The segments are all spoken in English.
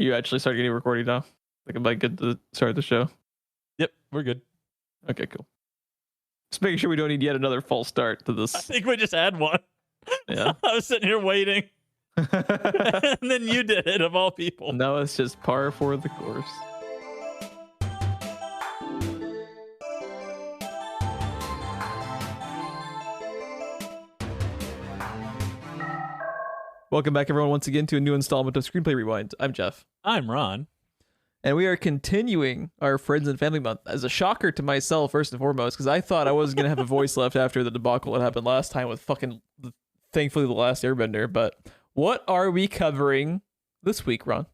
Are you actually starting getting recording now? Like, am I good to start the show? Yep, we're good. Okay, cool. Just making sure we don't need yet another false start to this. I think we just had one. Yeah. I was sitting here waiting. And then you did it, of all people. No, it's just par for the course. Welcome back, everyone, once again to a new installment of Screenplay Rewind. I'm Jeff. I'm Ron. And we are continuing our Friends and Family Month as a shocker to myself, first and foremost, because I thought I wasn't going to have a voice left after the debacle that happened last time with thankfully, The Last Airbender. But what are we covering this week, Ron?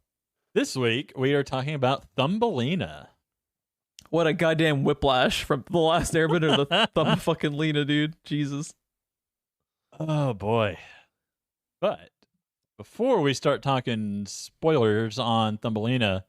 This week, we are talking about Thumbelina. What a goddamn whiplash from The Last Airbender to Thumbelina, dude. Jesus. Oh, boy. But before we start talking spoilers on Thumbelina,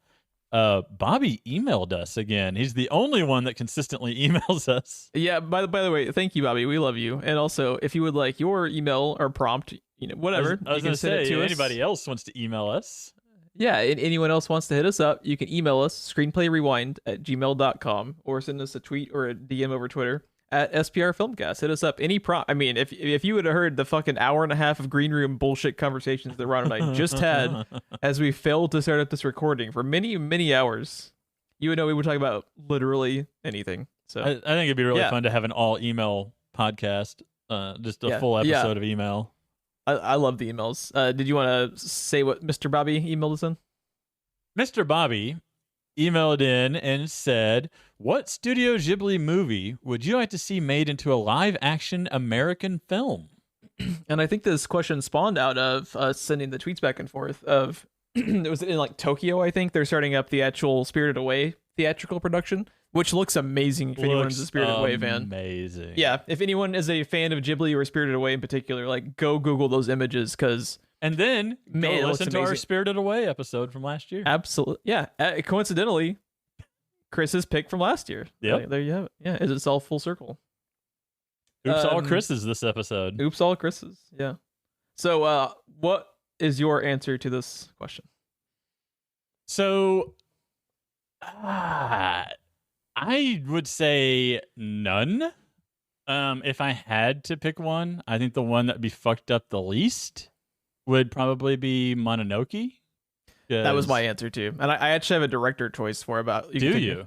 Bobby emailed us again. He's the only one that consistently emails us. Yeah, by the way, thank you, Bobby. We love you. And also, if you would like your email or prompt, whatever, I was going to say, if anybody else wants to email us. Yeah, anyone else wants to hit us up, you can email us, screenplayrewind@gmail.com, or send us a tweet or a DM over Twitter at SPR Filmcast. Hit us up. Any prompt. I mean, if you would have heard the fucking hour and a half of green room bullshit conversations that Ron and I just had as we failed to start up this recording for many, many hours, you would know we were talking about literally anything. So I think it'd be really fun to have an all email podcast, just a full episode of email. I love the emails. Did you want to say what Mr. Bobby emailed us in? Mr. Bobby emailed in and said, what Studio Ghibli movie would you like to see made into a live-action American film? And I think this question spawned out of us sending the tweets back and forth of, it was in like Tokyo, I think. They're starting up the actual Spirited Away theatrical production, which looks amazing if anyone's a Spirited Away fan. Amazing. Yeah, if anyone is a fan of Ghibli or Spirited Away in particular, like, go Google those images, because... And then go listen to our Spirited Away episode from last year. Absolutely. Yeah. Coincidentally, Chris's pick from last year. Yeah. There you have it. Yeah. It's all full circle. Oops, all Chris's this episode. Oops, all Chris's. Yeah. So, what is your answer to this question? So, I would say none. If I had to pick one, I think the one that'd be fucked up the least would probably be Mononoke. That was my answer too, and I actually have a director choice for about. Do you?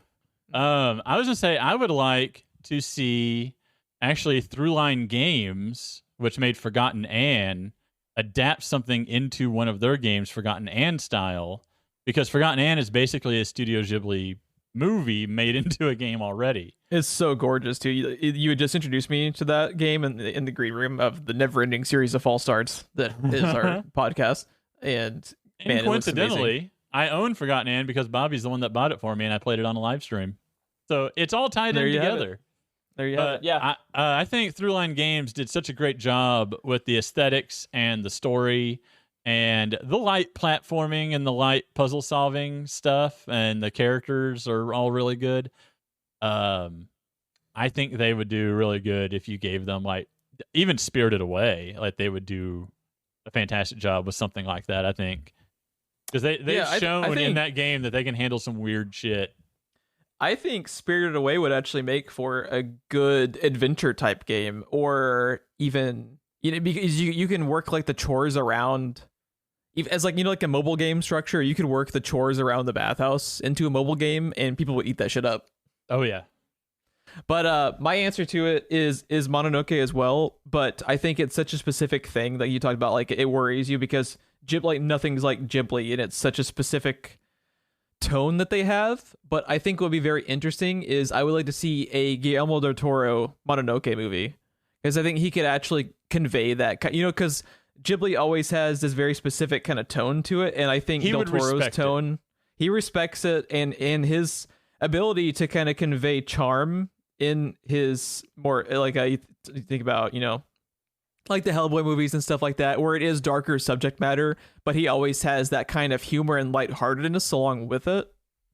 I was gonna say I would like to see actually Throughline Games, which made Forgotten Anne, adapt something into one of their games, Forgotten Anne style, because Forgotten Anne is basically a Studio Ghibli movie made into a game already. It's so gorgeous too. You had just introduced me to that game in the green room of the never-ending series of false starts that is our podcast. And man, coincidentally, I own Forgotten Anne because Bobby's the one that bought it for me, and I played it on a live stream. So it's all tied in together. There you have it. Yeah, I think Throughline Games did such a great job with the aesthetics and the story and the light platforming and the light puzzle solving stuff, and the characters are all really good. I think they would do really good if you gave them, like, even Spirited Away, like they would do a fantastic job with something like that, I think. Because they've shown in that game that they can handle some weird shit. I think Spirited Away would actually make for a good adventure type game, or even, because you can work like the chores around, as like, like a mobile game structure, you could work the chores around the bathhouse into a mobile game and people would eat that shit up. Oh yeah. But my answer to it is Mononoke as well, but I think it's such a specific thing that you talked about, like it worries you because nothing's like Ghibli, and it's such a specific tone that they have. But I think what would be very interesting is I would like to see a Guillermo del Toro Mononoke movie, because I think he could actually convey that, because Ghibli always has this very specific kind of tone to it, and I think Del Toro's tone, he respects it, and his ability to kind of convey charm in his more, like, I think about, like the Hellboy movies and stuff like that, where it is darker subject matter, but he always has that kind of humor and lightheartedness along with it.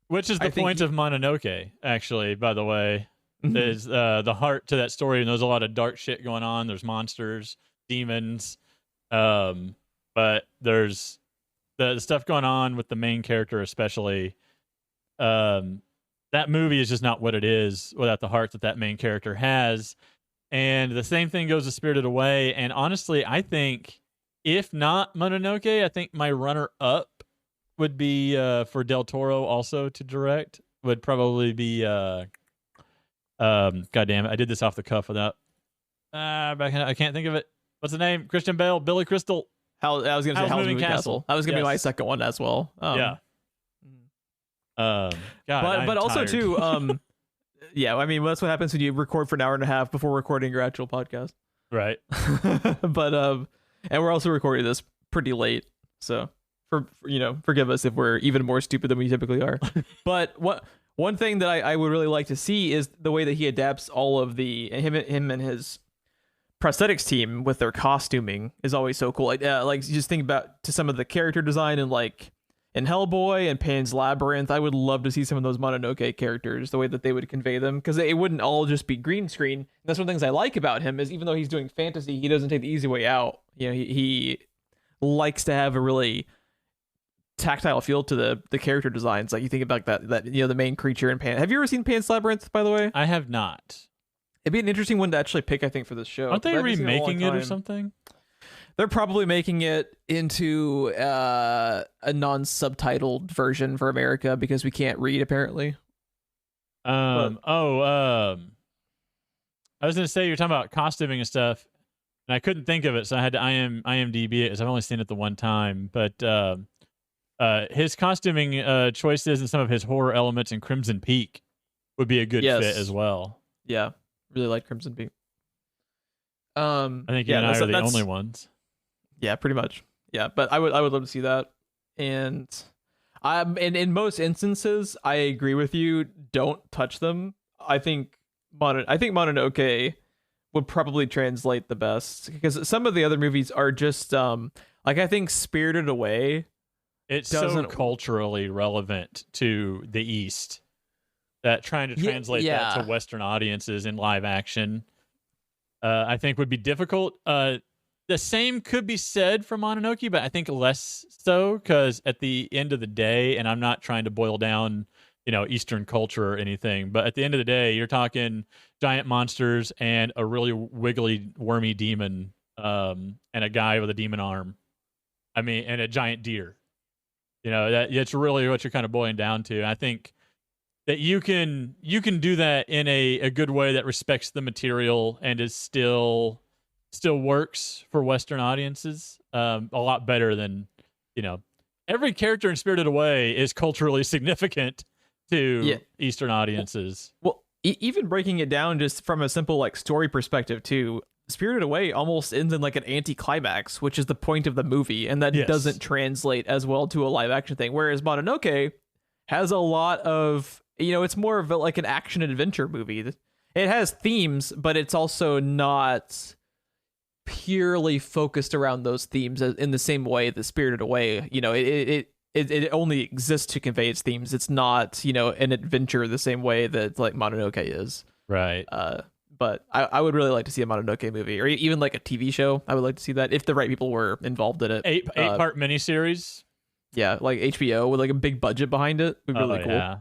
Which is the point of Mononoke, actually, by the way. There's the heart to that story, and there's a lot of dark shit going on. There's monsters, demons, but there's The stuff going on with the main character, especially, that movie is just not what it is without the heart that main character has. And the same thing goes with Spirited Away. And honestly, I think if not Mononoke, I think my runner-up would be for Del Toro also to direct. Would probably be God damn it, I did this off the cuff without. I can't think of it. What's the name? Christian Bale, Billy Crystal. I was going to say Howl's Moving Castle. That was going to be my second one as well. Yeah. God, but also tired. too. Yeah, I mean that's what happens when you record for an hour and a half before recording your actual podcast. Right. But and we're also recording this pretty late, so forgive us if we're even more stupid than we typically are. But one thing that I would really like to see is the way that he adapts all of the him and his prosthetics team with their costuming is always so cool. Like just think about to some of the character design and like in Hellboy and Pan's Labyrinth, I would love to see some of those Mononoke characters, the way that they would convey them, because it wouldn't all just be green screen. And that's one of the things I like about him is even though he's doing fantasy, he doesn't take the easy way out. He likes to have a really tactile feel to the character designs. Like you think about that the main creature in Pan. Have you ever seen Pan's Labyrinth, by the way? I have not. It'd be an interesting one to actually pick, I think, for this show. Aren't they remaking it or something? They're probably making it into a non-subtitled version for America because we can't read, apparently. I was going to say, you're talking about costuming and stuff, and I couldn't think of it, so I had to IMDb it, because I've only seen it the one time. But his costuming choices and some of his horror elements in Crimson Peak would be a good fit as well. Yeah, really like Crimson Peak. I think you and I are the only ones. Yeah, pretty much. Yeah, but I would love to see that. And in most instances, I agree with you. Don't touch them. I think Mononoke would probably translate the best, because some of the other movies are just I think Spirited Away. It's so culturally relevant to the East that trying to translate that to Western audiences in live action, I think would be difficult. The same could be said for Mononoke, but I think less so, because at the end of the day, and I'm not trying to boil down, Eastern culture or anything, but at the end of the day, you're talking giant monsters and a really wiggly, wormy demon, and a guy with a demon arm. I mean, and a giant deer. That's really what you're kind of boiling down to. I think that you can do that in a good way that respects the material and is still works for Western audiences a lot better than, every character in Spirited Away is culturally significant to Eastern audiences. Well, even breaking it down just from a simple story perspective too, Spirited Away almost ends in an anti-climax, which is the point of the movie, and that doesn't translate as well to a live action thing. Whereas Mononoke has a lot of, it's more of an action adventure movie. It has themes, but it's also not purely focused around those themes in the same way that Spirited Away, it only exists to convey its themes. It's not, an adventure the same way that Mononoke is. Right. But I would really like to see a Mononoke movie, or even a TV show. I would like to see that if the right people were involved in it. Eight-part miniseries. Yeah, HBO with a big budget behind it would be really cool. Yeah.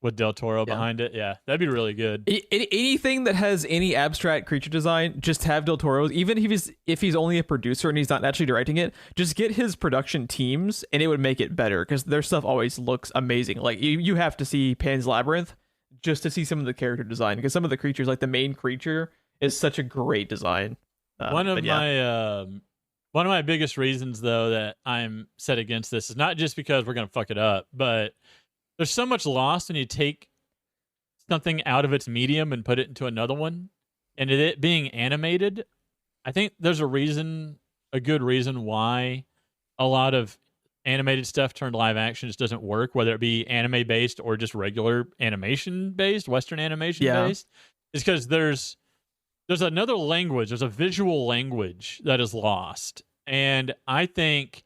With Del Toro behind it, that'd be really good. Anything that has any abstract creature design, just have Del Toro's. Even if he's only a producer and he's not actually directing it, just get his production teams, and it would make it better, because their stuff always looks amazing. You have to see Pan's Labyrinth just to see some of the character design, because some of the creatures, the main creature, is such a great design. One of my biggest reasons, though, that I'm set against this is not just because we're gonna fuck it up, but there's so much lost when you take something out of its medium and put it into another one. And it being animated, I think there's a good reason why a lot of animated stuff turned live action just doesn't work, whether it be anime based or just regular animation based, Western animation based. It's because there's another language, there's a visual language that is lost. And I think,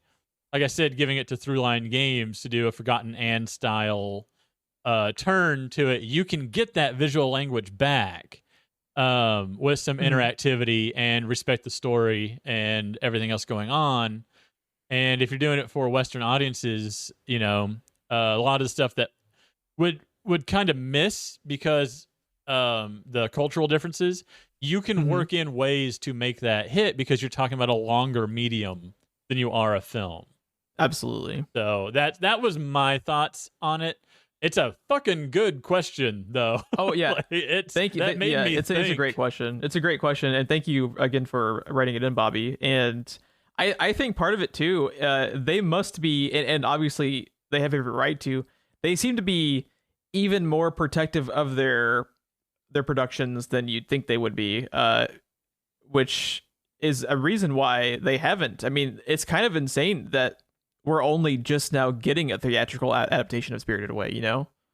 like I said, giving it to Throughline Games to do a Forgotten Anne style turn to it, you can get that visual language back with some interactivity and respect the story and everything else going on. And if you're doing it for Western audiences, a lot of the stuff that would kind of miss because the cultural differences, you can work in ways to make that hit because you're talking about a longer medium than you are a film. Absolutely. So that was my thoughts on it. It's a fucking good question, though. Oh yeah, thank you. It's a great question. It's a great question, and thank you again for writing it in, Bobby. And I think part of it too, they must be, and obviously they have every right to. They seem to be even more protective of their productions than you'd think they would be, which is a reason why they haven't. I mean, it's kind of insane that we're only just now getting a theatrical adaptation of Spirited Away,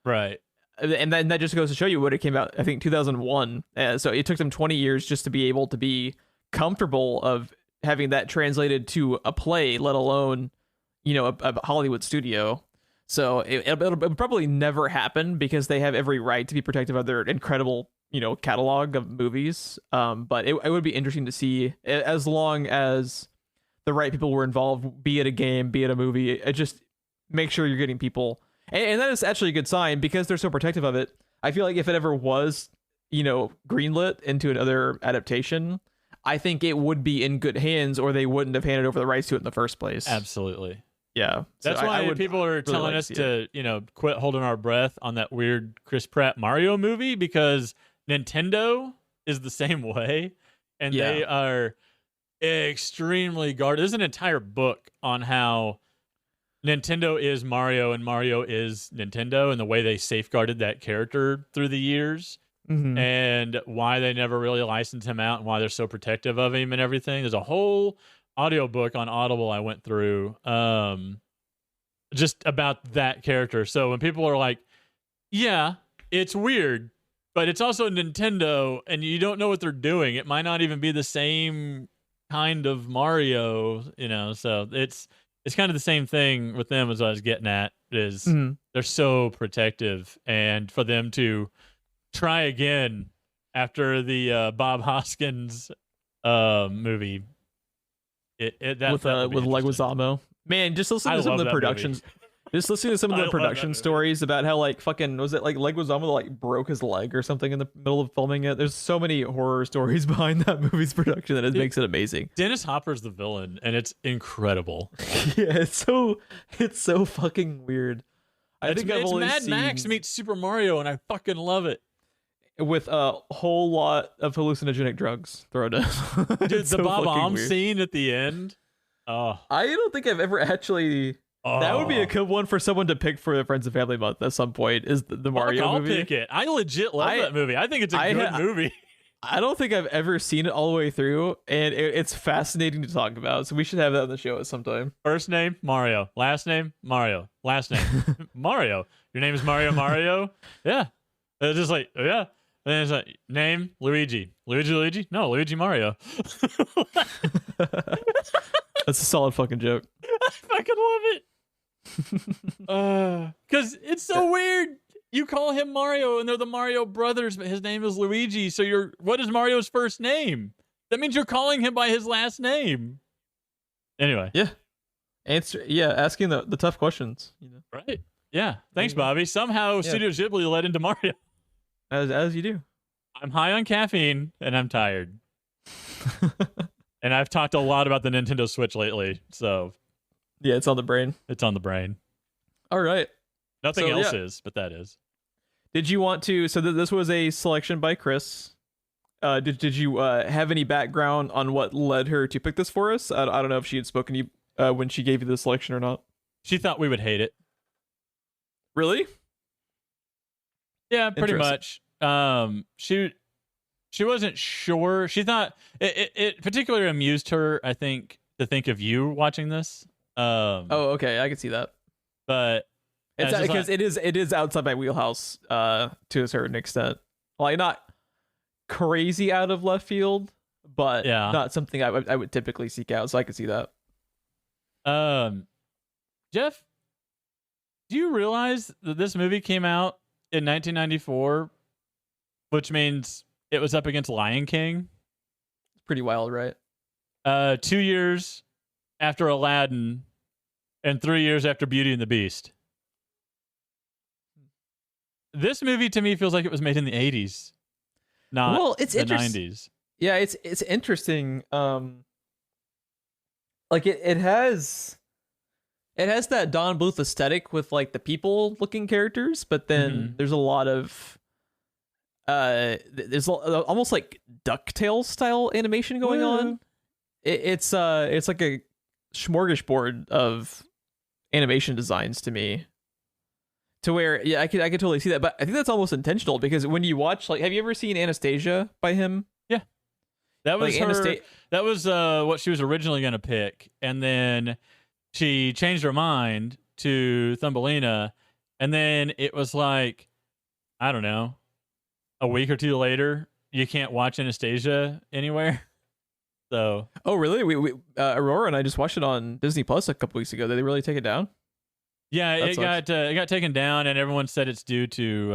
Right. And then that just goes to show you what it came out, I think, 2001. So it took them 20 years just to be able to be comfortable of having that translated to a play, let alone, a Hollywood studio. So it'll probably never happen because they have every right to be protective of their incredible, catalog of movies. But it would be interesting to see, as long as the right people were involved, be it a game, be it a movie, just make sure you're getting people. And that is actually a good sign because they're so protective of it. I feel like if it ever was, greenlit into another adaptation, I think it would be in good hands, or they wouldn't have handed over the rights to it in the first place. Absolutely. Yeah. That's why people are telling us to, quit holding our breath on that weird Chris Pratt Mario movie, because Nintendo is the same way. And they are extremely guarded. There's an entire book on how Nintendo is Mario and Mario is Nintendo, and the way they safeguarded that character through the years, and why they never really licensed him out and why they're so protective of him and everything. There's a whole audiobook on Audible I went through just about that character. So when people are like, yeah, it's weird, but it's also Nintendo and you don't know what they're doing, it might not even be the same kind of Mario, so it's kind of the same thing with them as I was getting at, is they're so protective, and for them to try again after the Bob Hoskins movie, with Leguizamo, man, just listen to some of the productions. Just listening to some of the production stories about how was it Leguizamo broke his leg or something in the middle of filming it. There's so many horror stories behind that movie's production that it makes it amazing. Dennis Hopper's the villain, and it's incredible. Yeah, it's so fucking weird. It's Mad Max meets Super Mario, and I fucking love it. With a whole lot of hallucinogenic drugs thrown in. Dude, the Bob Omb scene at the end. Oh, I don't think I've ever actually. That would be a good one for someone to pick for the Friends and Family Month at some point, is the Mario movie. I'll pick it. I legit love that movie. I think it's a good movie. I don't think I've ever seen it all the way through, and it's fascinating to talk about, so we should have that on the show at some time. First name, Mario. Last name, Mario. Last name, Mario. Your name is Mario? Yeah. It's just yeah. And it's like, name, Luigi. Luigi? No, Luigi Mario. That's a solid fucking joke. I fucking love it. Because it's so weird. You call him Mario and they're the Mario brothers, but his name is Luigi. So what is Mario's first name? That means you're calling him by his last name. Anyway. Yeah. Asking the tough questions. Right. Yeah. Thanks, Bobby. Somehow Studio Ghibli led into Mario. As you do. I'm high on caffeine and I'm tired. And I've talked a lot about the Nintendo Switch lately, so yeah, it's on the brain. It's on the brain. All right. Nothing else is, but that is. Did you want to? So this was a selection by Cris. Did you have any background on what led her to pick this for us? I don't know if she had spoken to you when she gave you the selection or not. She thought we would hate it. Really? Yeah, pretty much. She wasn't sure. She thought it particularly amused her, I think, to think of you watching this. Okay, I can see that. But it's because it is outside my wheelhouse to a certain extent. Not crazy out of left field, but not something I would typically seek out. So I could see that. Jeff, do you realize that this movie came out in 1994, which means it was up against Lion King? It's pretty wild, right? 2 years after Aladdin and 3 years after Beauty and the Beast. This movie to me feels like it was made in the 80s, not it's the 90s. Yeah, it's interesting. Like it has that Don Bluth aesthetic with like the people looking characters, but then there's a lot of there's almost like DuckTales style animation going on. It's like a smorgasbord of animation designs to me. To where, yeah, I could totally see that, but I think that's almost intentional because when you watch, like, have you ever seen Anastasia by him? Yeah, that was like her. That was what she was originally going to pick, and then she changed her mind to Thumbelina, and then it was like, I don't know, a week or two later, you can't watch Anastasia anywhere. So, oh really? We Aurora and I just watched it on Disney Plus a couple weeks ago. Did they really take it down? Yeah, it got taken down, and everyone said it's due to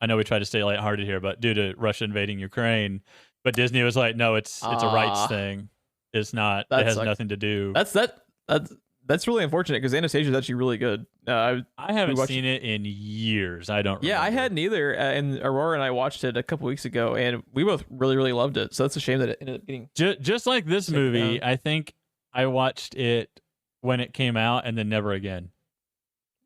I know we try to stay lighthearted here, but due to Russia invading Ukraine. But Disney was like, no, it's a rights thing. It's not. It has nothing to do. That's really unfortunate because Anastasia is actually really good. I haven't seen it in years. I don't. Yeah, remember. I hadn't either. And Aurora and I watched it a couple weeks ago, and we both really, really loved it. So it's a shame that it ended up getting just like this movie. I think I watched it when it came out, and then never again.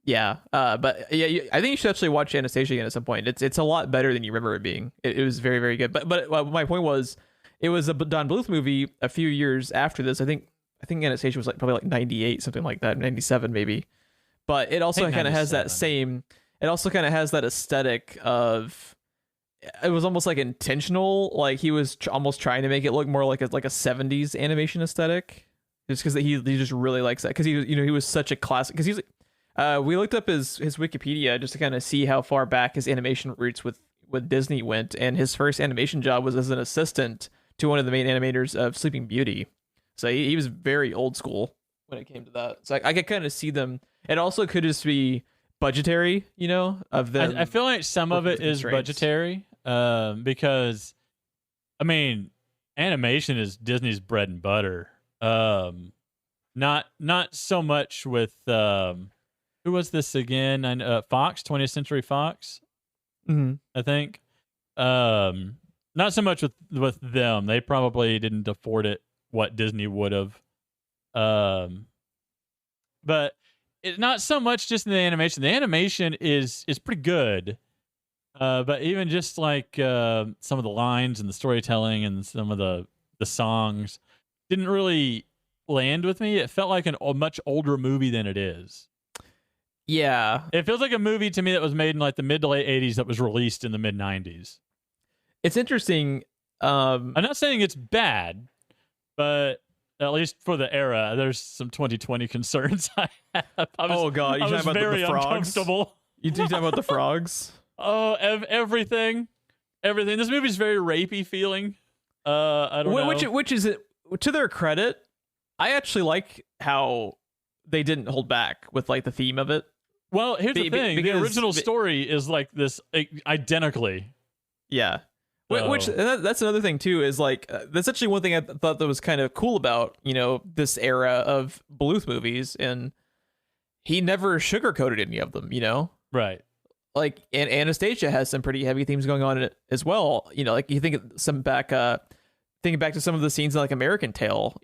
Yeah, but yeah, I think you should actually watch Anastasia again at some point. It's a lot better than you remember it being. It was very, very good. But my point was, it was a Don Bluth movie a few years after this. I think Anastasia was probably 98, something like that, 97 maybe. But it also kind of has that same. It also kind of has that aesthetic of. It was almost like intentional. Like he was almost trying to make it look more like a 70s animation aesthetic, just because he just really likes that because he was such a classic because he's. We looked up his Wikipedia just to kind of see how far back his animation roots with Disney went, and his first animation job was as an assistant to one of the main animators of Sleeping Beauty. So he was very old school when it came to that. So I could kind of see them. It also could just be budgetary, of them. I feel like some of it is budgetary, because, I mean, animation is Disney's bread and butter. Not so much with. Who was this again? Fox, 20th Century Fox, I think. Not so much with them. They probably didn't afford it what Disney would have. But it's not so much just in the animation. The animation is pretty good. But even just like some of the lines and the storytelling and some of the songs didn't really land with me. It felt like a much older movie than it is. Yeah. It feels like a movie to me that was made in like the mid to late 80s that was released in the mid 90s. It's interesting. I'm not saying it's bad, but at least for the era, there's some 2020 concerns I have. Oh, God. You're talking about the frogs? Uncomfortable. You talking about the frogs? Oh, everything. This movie's very rapey feeling. I don't know. Which is it? To their credit, I actually like how they didn't hold back with like the theme of it. Well, here's the thing: the original story is like this identically. Yeah, which that's another thing too. Is like that's actually one thing I thought that was kind of cool about this era of Bluth movies, and he never sugarcoated any of them. Right. Like, and Anastasia has some pretty heavy themes going on in it as well. Like you think of thinking back to some of the scenes in like American Tail.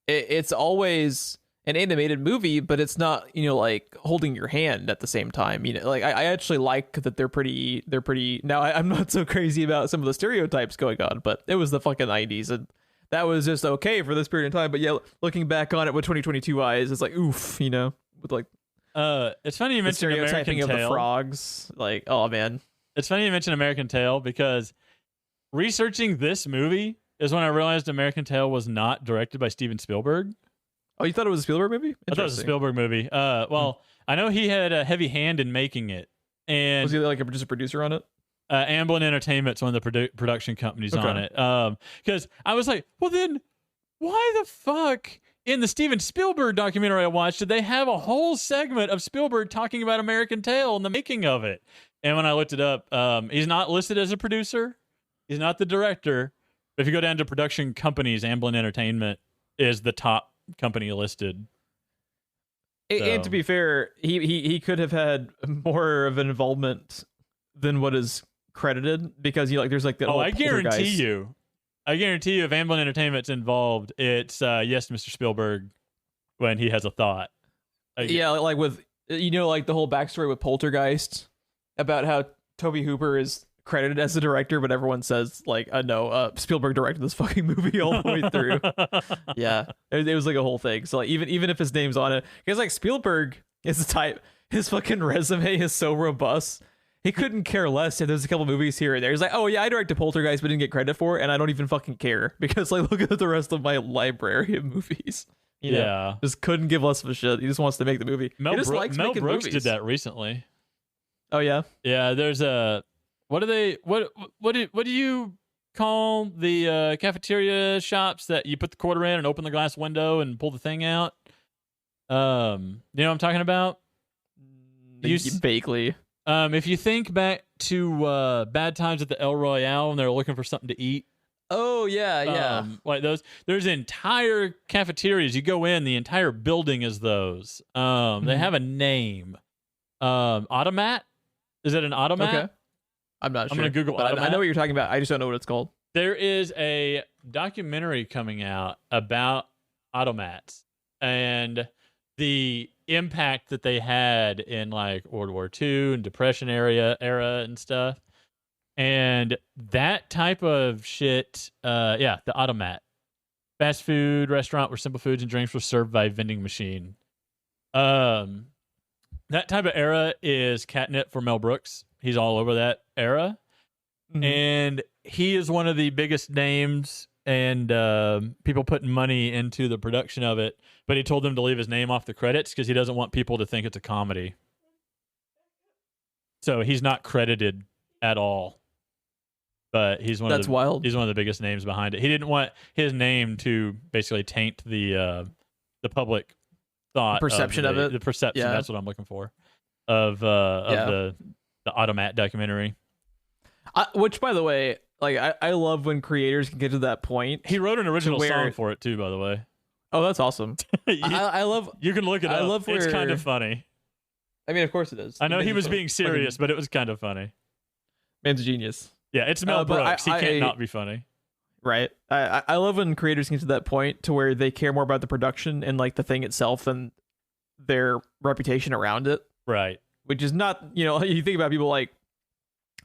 It's always an animated movie, but it's not, like holding your hand at the same time. Like I actually like that they're pretty now. I'm not so crazy about some of the stereotypes going on, but it was the fucking 90s and that was just okay for this period of time. But yeah, looking back on it with 2022 eyes, it's like, oof, with like, it's funny you mentioned American Tail. Of the frogs. Like, oh man. It's funny you mentioned American Tail because researching this movie is when I realized American Tail was not directed by Steven Spielberg. Oh, you thought it was a Spielberg movie? I thought it was a Spielberg movie. I know he had a heavy hand in making it. And was he like just a producer on it? Amblin Entertainment's one of the production companies on it. Because I was like, well then, why the fuck in the Steven Spielberg documentary I watched did they have a whole segment of Spielberg talking about American Tail and the making of it? And when I looked it up, he's not listed as a producer. He's not the director. But if you go down to production companies, Amblin Entertainment is the top company listed. And to be fair, he could have had more of an involvement than what is credited, because there's like that. I guarantee you, if Amblin Entertainment's involved, it's yes, Mr. Spielberg, when he has a thought. Like with like the whole backstory with Poltergeist, about how Tobe Hooper is credited as the director, but everyone says like, no, Spielberg directed this fucking movie all the way through. Yeah, it was like a whole thing. So like even if his name's on it, because like Spielberg is the type, his fucking resume is so robust. He couldn't care less if there's a couple movies here and there. He's like, oh yeah, I directed Poltergeist, but didn't get credit for it, and I don't even fucking care, because like look at the rest of my library of movies. You know, just couldn't give less of a shit. He just wants to make the movie. Mel Brooks movies. Did that recently. Oh yeah, yeah. There's a what do you call the cafeteria shops that you put the quarter in and open the glass window and pull the thing out? You know what I'm talking about? Vaguely. If you think back to Bad Times at the El Royale when they're looking for something to eat. Oh yeah. Like those. There's entire cafeterias. You go in, the entire building is those. They have a name. Automat? Is it an automat? Okay. I'm not sure. I'm gonna Google automat. I know what you're talking about. I just don't know what it's called. There is a documentary coming out about automats and the impact that they had in like World War II and Depression era and stuff. And that type of shit, the automat. Fast food restaurant where simple foods and drinks were served by a vending machine. That type of era is catnip for Mel Brooks. He's all over that era. Mm-hmm. And he is one of the biggest names and people putting money into the production of it. But he told them to leave his name off the credits because he doesn't want people to think it's a comedy. So he's not credited at all. But he's one wild. He's one of the biggest names behind it. He didn't want his name to basically taint the public thought, perception of it. The perception. Yeah. That's what I'm looking for of the Automat documentary. Which, by the way, like I love when creators can get to that point. He wrote an original song for it too, by the way. Oh, that's awesome. I love. You can look it up. It's kind of funny. I mean, of course it is. I know he was being serious, but it was kind of funny. Man's a genius. Yeah, it's Mel Brooks. He can't not be funny. Right. I love when creators get to that point to where they care more about the production and like the thing itself than their reputation around it. Right. Which is not, you think about people like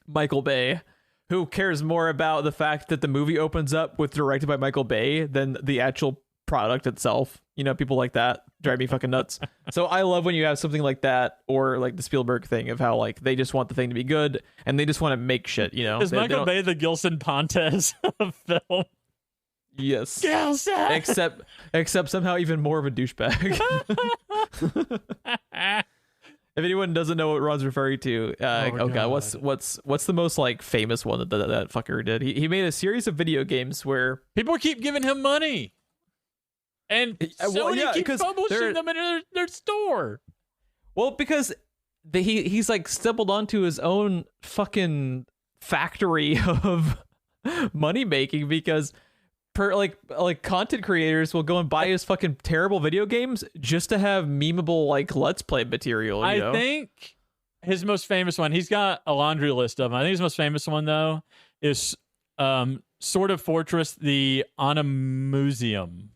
Michael Bay, who cares more about the fact that the movie opens up with directed by Michael Bay than the actual product itself. People like that drive me fucking nuts. So I love when you have something like that, or like the Spielberg thing of how like they just want the thing to be good and they just want to make shit. Is Michael Bay the Gilson Pontes of film? Yes. Gilson. Except somehow even more of a douchebag. If anyone doesn't know what Ron's referring to, God, what's the most like famous one that fucker did? He made a series of video games where people keep giving him money. And Sony keeps publishing them in their store. Well, because he's like stumbled onto his own fucking factory of money making, because like content creators will go and buy his fucking terrible video games just to have memeable like let's play material. I think his most famous one, he's got a laundry list of them. I think his most famous one though is Sword of Fortress, the Onimuseum.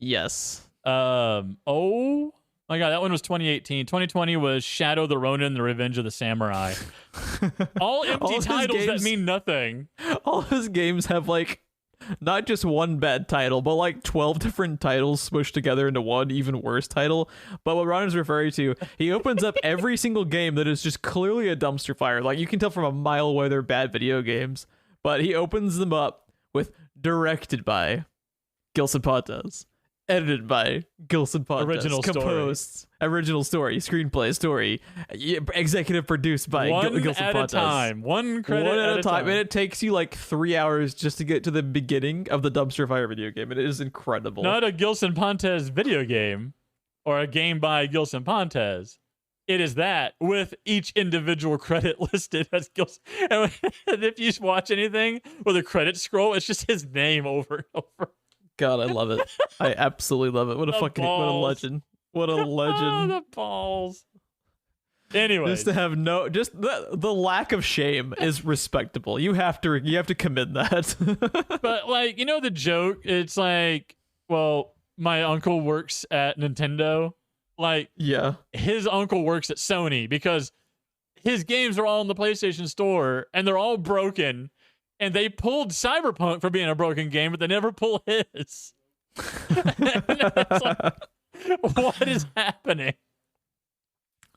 Yes. Oh my god, that one was 2018. 2020 was Shadow the Ronin, The Revenge of the Samurai. All empty titles that mean nothing. All his games have like not just one bad title, but like 12 different titles smushed together into one even worse title. But what Ron is referring to, he opens up every single game that is just clearly a dumpster fire. Like you can tell from a mile away they're bad video games, but he opens them up with directed by Gilson Pontes. Edited by Gilson Pontes. Original story, screenplay story, executive produced by Gilson Pontes. One credit at a time. And it takes you like 3 hours just to get to the beginning of the dumpster fire video game. It is incredible. Not a Gilson Pontes video game or a game by Gilson Pontes. It is that with each individual credit listed as Gilson. And if you watch anything with a credit scroll, it's just his name over and over. God, I love it. I absolutely love it. What a fucking what a legend. What a legend. The balls. Anyways, just to have just the lack of shame is respectable. You have to commend that. But like, you know the joke, it's like, well, my uncle works at Nintendo. Like, yeah, his uncle works at Sony because his games are all in the PlayStation Store and they're all broken. And they pulled Cyberpunk for being a broken game, but they never pull his. It's like, what is happening?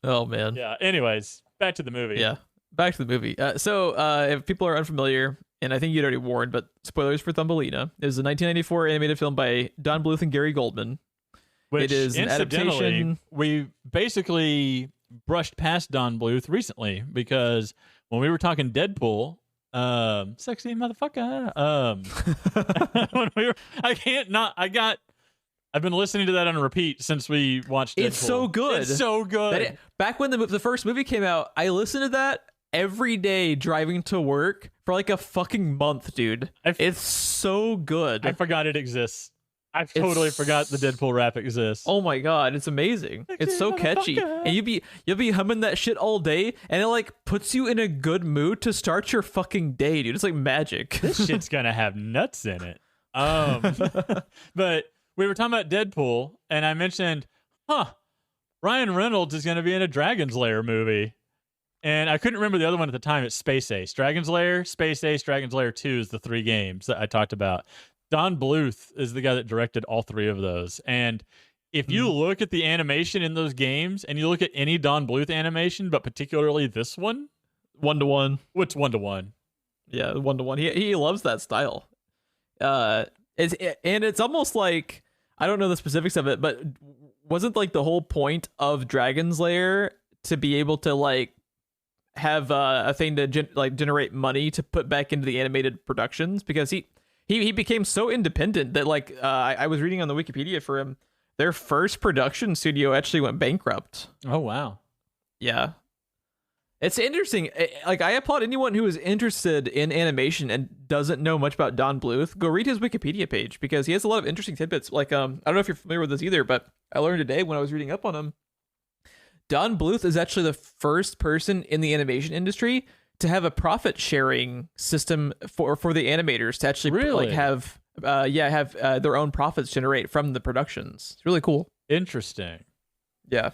Oh man. Yeah. Anyways, back to the movie. Yeah, back to the movie. So if people are unfamiliar, and I think you'd already warned, but spoilers for Thumbelina. It was a 1994 animated film by Don Bluth and Gary Goldman. Which, it is an adaptation. We basically brushed past Don Bluth recently because when we were talking Deadpool, sexy motherfucker. I've been listening to that on repeat since we watched Deadpool. It's so good. It's so good. Back when the first movie came out, I listened to that every day driving to work for like a fucking month, dude. It's so good. I forgot it exists. I totally forgot the Deadpool rap exists. Oh my god, it's amazing. It's so catchy. And you'll be humming that shit all day, and it like puts you in a good mood to start your fucking day, dude. It's like magic. This shit's gonna have nuts in it. But we were talking about Deadpool, and I mentioned, Ryan Reynolds is gonna be in a Dragon's Lair movie. And I couldn't remember the other one at the time. It's Space Ace. Dragon's Lair, Space Ace, Dragon's Lair 2 is the 3 games that I talked about. Don Bluth is the guy that directed all 3 of those. And if you look at the animation in those games and you look at any Don Bluth animation, but particularly this one, 1-to-1. What's 1-to-1? Yeah, 1-to-1. He loves that style. It's almost like, I don't know the specifics of it, but wasn't like the whole point of Dragon's Lair to be able to like have a thing to generate money to put back into the animated productions? Because he became so independent that like I was reading on the Wikipedia for him, their first production studio actually went bankrupt. Oh wow. Yeah, it's interesting. Like, I applaud anyone who is interested in animation and doesn't know much about Don Bluth. Go read his Wikipedia page because he has a lot of interesting tidbits. Like, I don't know if you're familiar with this either, but I learned today when I was reading up on him, Don Bluth is actually the first person in the animation industry to have a profit sharing system for the animators to actually really? Like have their own profits generate from the productions. It's really cool. Interesting. Yeah.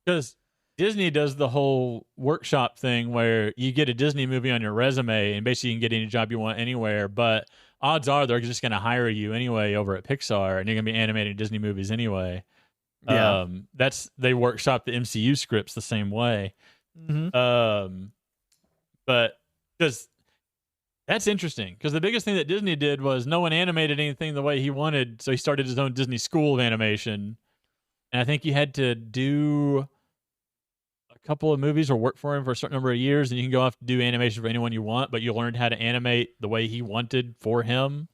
Because Disney does the whole workshop thing where you get a Disney movie on your resume and basically you can get any job you want anywhere, but odds are they're just going to hire you anyway over at Pixar and you're going to be animating Disney movies anyway. Yeah. They workshop the MCU scripts the same way. Mm-hmm. But because that's interesting, because the biggest thing that Disney did was no one animated anything the way he wanted, so he started his own Disney School of Animation. And I think you had to do a couple of movies or work for him for a certain number of years, and you can go off to do animation for anyone you want, but you learned how to animate the way he wanted for him.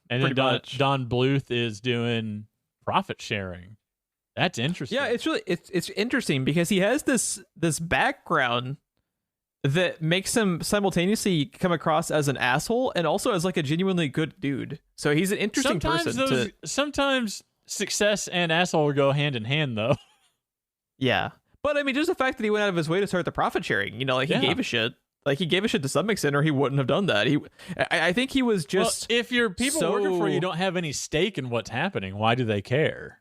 And then Don Bluth is doing profit sharing. That's interesting. Yeah, it's interesting because he has this background that makes him simultaneously come across as an asshole and also as like a genuinely good dude. So he's an interesting person. Sometimes success and asshole will go hand in hand, though. Yeah, but I mean, just the fact that he went out of his way to start the profit sharing, like he gave a shit. Like, he gave a shit to some extent, or he wouldn't have done that. I think he was just. Well, if your people working for you don't have any stake in what's happening, why do they care?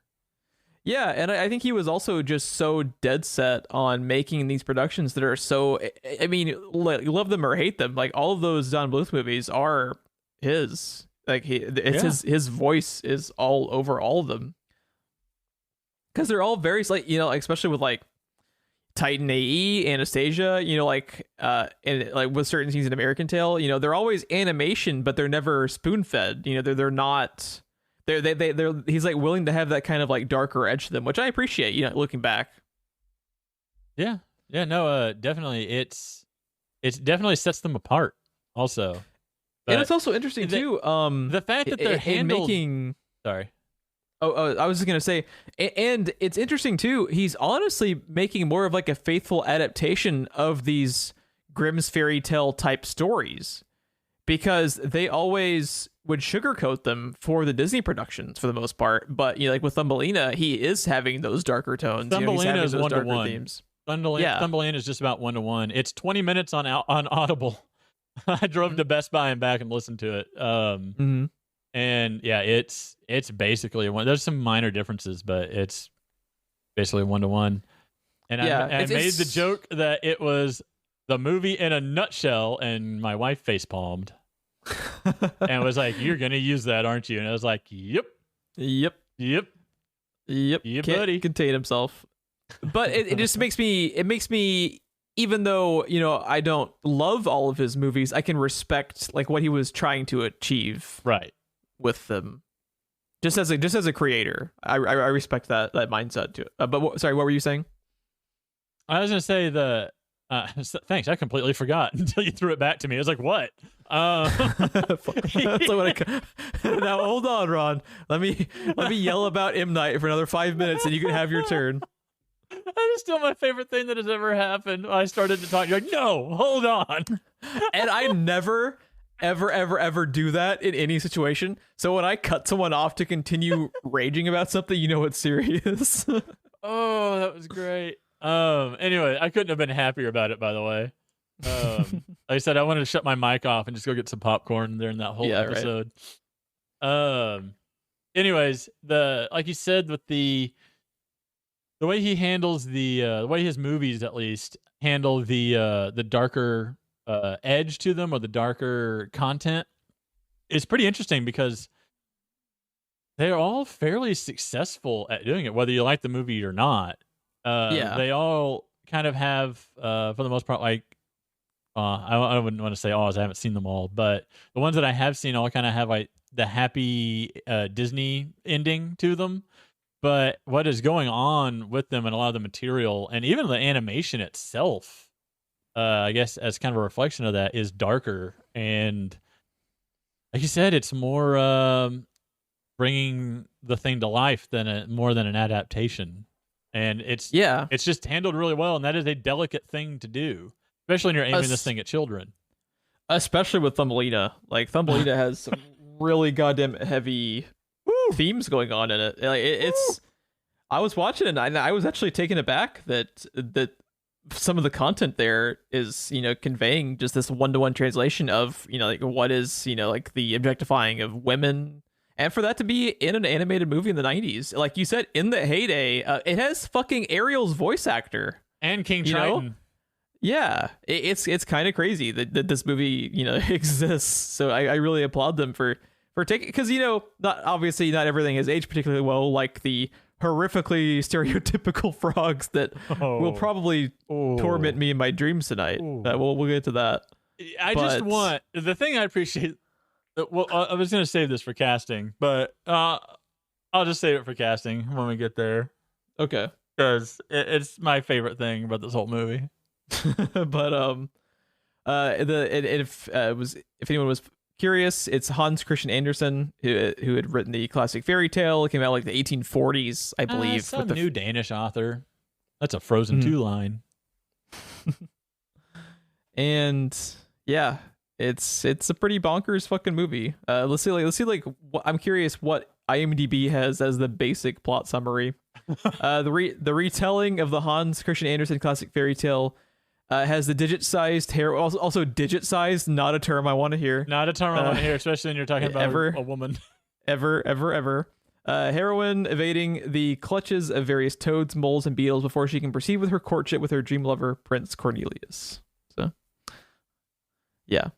Yeah, and I think he was also just so dead set on making these productions that are so. I mean, love them or hate them, like all of those Don Bluth movies are his. Like his voice is all over all of them, because they're all very like especially with like Titan AE, Anastasia, and like with certain scenes in American Tail, they're always animation, but they're never spoon fed. They're not. They're he's like willing to have that kind of like darker edge to them, which I appreciate, looking back. Yeah. No, definitely. It definitely sets them apart also. But and it's also interesting too. The fact that they're handling. Sorry. Oh, I was just gonna say, and it's interesting too. He's honestly making more of like a faithful adaptation of these Grimm's fairy tale type stories, because they always would sugarcoat them for the Disney productions for the most part. But like with Thumbelina, he is having those darker tones. Thumbelina he's is having those darker 1-to-1. themes. Thumbelina is just about 1-to-1. It's 20 minutes on Audible. I drove to Best Buy and back and listened to it. And yeah, it's basically one. There's some minor differences, but it's basically 1-to-1. And I made the joke that it was the movie in a nutshell, and my wife facepalmed and was like, "You're gonna use that, aren't you?" And I was like, "Yep, Can't buddy." contain himself. But it just makes me, even though I don't love all of his movies, I can respect like what he was trying to achieve right with them. Just as a creator, I respect that mindset to it. But sorry, what were you saying? I was gonna say thanks. I completely forgot until you threw it back to me. I was like, "What?" Now hold on, Ron. Let me yell about M. Night for another 5 minutes, and you can have your turn. That is still my favorite thing that has ever happened. I started to talk. You're like, "No, hold on." And I never, ever do that in any situation. So when I cut someone off to continue raging about something, it's serious. Oh, that was great. Anyway, I couldn't have been happier about it, by the way. Like I said, I wanted to shut my mic off and just go get some popcorn during that whole episode. Right. Anyways, like you said, with the way he handles the way his movies at least handle the darker edge to them, or the darker content, is pretty interesting because they're all fairly successful at doing it, whether you like the movie or not. They all kind of have, for the most part, like, I wouldn't want to say all, as I haven't seen them all, but the ones that I have seen all kind of have like the happy Disney ending to them. But what is going on with them and a lot of the material, and even the animation itself, I guess as kind of a reflection of that, is darker. And like you said, it's more bringing the thing to life more than an adaptation. And it's just handled really well, and that is a delicate thing to do, especially when you're aiming this thing at children. Especially with Thumbelina. Like, Thumbelina has some really goddamn heavy themes going on in it. Like, it's. I was watching it, and I was actually taken aback that some of the content there is, conveying just this 1-to-1 translation of, like what is, like the objectifying of women. And for that to be in an animated movie in the 90s, like you said, in the heyday, it has fucking Ariel's voice actor. And King Triton. Yeah, it's kind of crazy that this movie, exists. So I really applaud them for taking, because, not everything has aged particularly well, like the horrifically stereotypical frogs that will probably torment me in my dreams tonight. We'll get to that. Just want, the thing I appreciate. Well, I was going to save this for casting, but I'll just save it for casting when we get there. Okay. Because it's my favorite thing about this whole movie. But if anyone was curious, it's Hans Christian Andersen who had written the classic fairy tale. It came out like the 1840s, I believe. Some new Danish author. That's a Frozen 2 line. And yeah. It's a pretty bonkers fucking movie. Let's see. I'm curious what IMDb has as the basic plot summary. The retelling of the Hans Christian Andersen classic fairy tale has the digit-sized hair. Also digit-sized, not a term I want to hear. Not a term I want to hear, especially when you're talking about a woman. Ever. Heroine evading the clutches of various toads, moles, and beetles before she can proceed with her courtship with her dream lover, Prince Cornelius. So, yeah.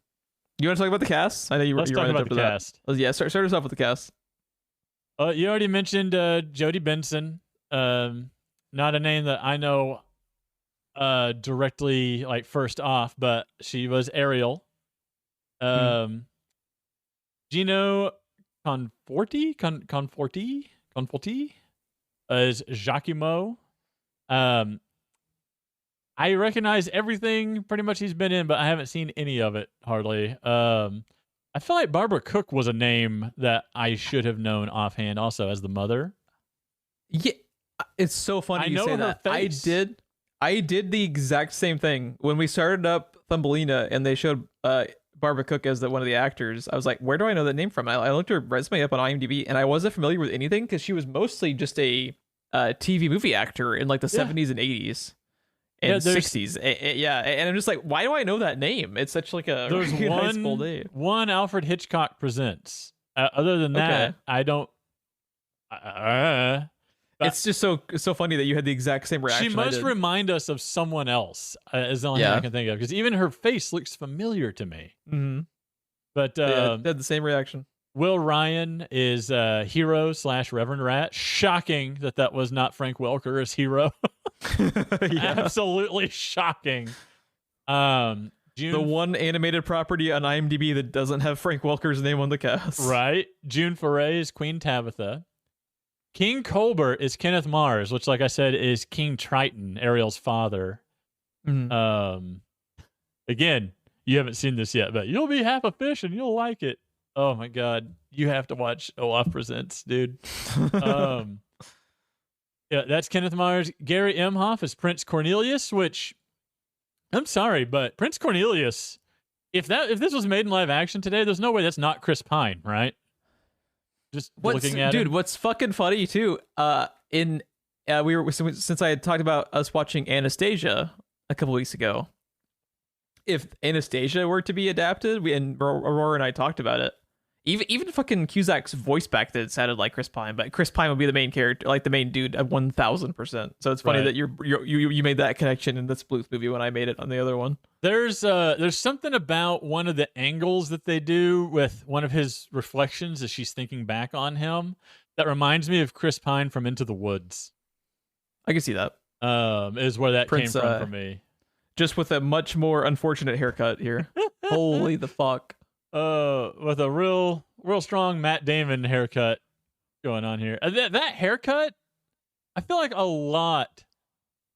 You want to talk about the cast? I know Let's talk about the cast. Yeah, start us off with the cast. You already mentioned Jodie Benson. Not a name that I know directly, like, first off, but she was Ariel. Gino Conforti is Giacomo. I recognize everything pretty much he's been in, but I haven't seen any of it, hardly. I feel like Barbara Cook was a name that I should have known offhand also as the mother. Yeah, it's so funny you say that. Face. I did the exact same thing. When we started up Thumbelina and they showed Barbara Cook as one of the actors, I was like, where do I know that name from? I looked her resume up on IMDb, and I wasn't familiar with anything because she was mostly just a TV movie actor in like the 70s and 80s and 60s. And I'm just like, why do I know that name? It's such like a there's really high school name. One Alfred Hitchcock Presents. Other than that, I don't. It's just so funny that you had the exact same reaction. She must remind us of someone else, is the only thing I can think of, because even her face looks familiar to me. Mm-hmm. But they had the same reaction. Will Ryan is Hero / Reverend Rat. Shocking that was not Frank Welker as Hero. Absolutely shocking. June, the one animated property on IMDb that doesn't have Frank Welker's name on the cast. Right. June Foray is Queen Tabitha. King Colbert is Kenneth Mars, which, like I said, is King Triton, Ariel's father. Mm-hmm. Again, you haven't seen this yet, but you'll be half a fish and you'll like it. Oh my God, you have to watch Olaf Presents, dude. Yeah, that's Kenneth Mars. Gary Emhoff is Prince Cornelius, which I'm sorry, but Prince Cornelius, if this was made in live action today, there's no way that's not Chris Pine, right? Just looking at him. What's fucking funny too? Since I had talked about us watching Anastasia a couple weeks ago, if Anastasia were to be adapted, Aurora and I talked about it. Even fucking Cusack's voice back then sounded like Chris Pine, but Chris Pine would be the main character, like the main dude, at 1,000%. So it's funny that you made that connection in this Bluth movie when I made it on the other one. There's something about one of the angles that they do with one of his reflections as she's thinking back on him that reminds me of Chris Pine from Into the Woods. I can see that. Is where that came from for me. Just with a much more unfortunate haircut here. Holy the fuck. With a real strong Matt Damon haircut going on here. That haircut, I feel like a lot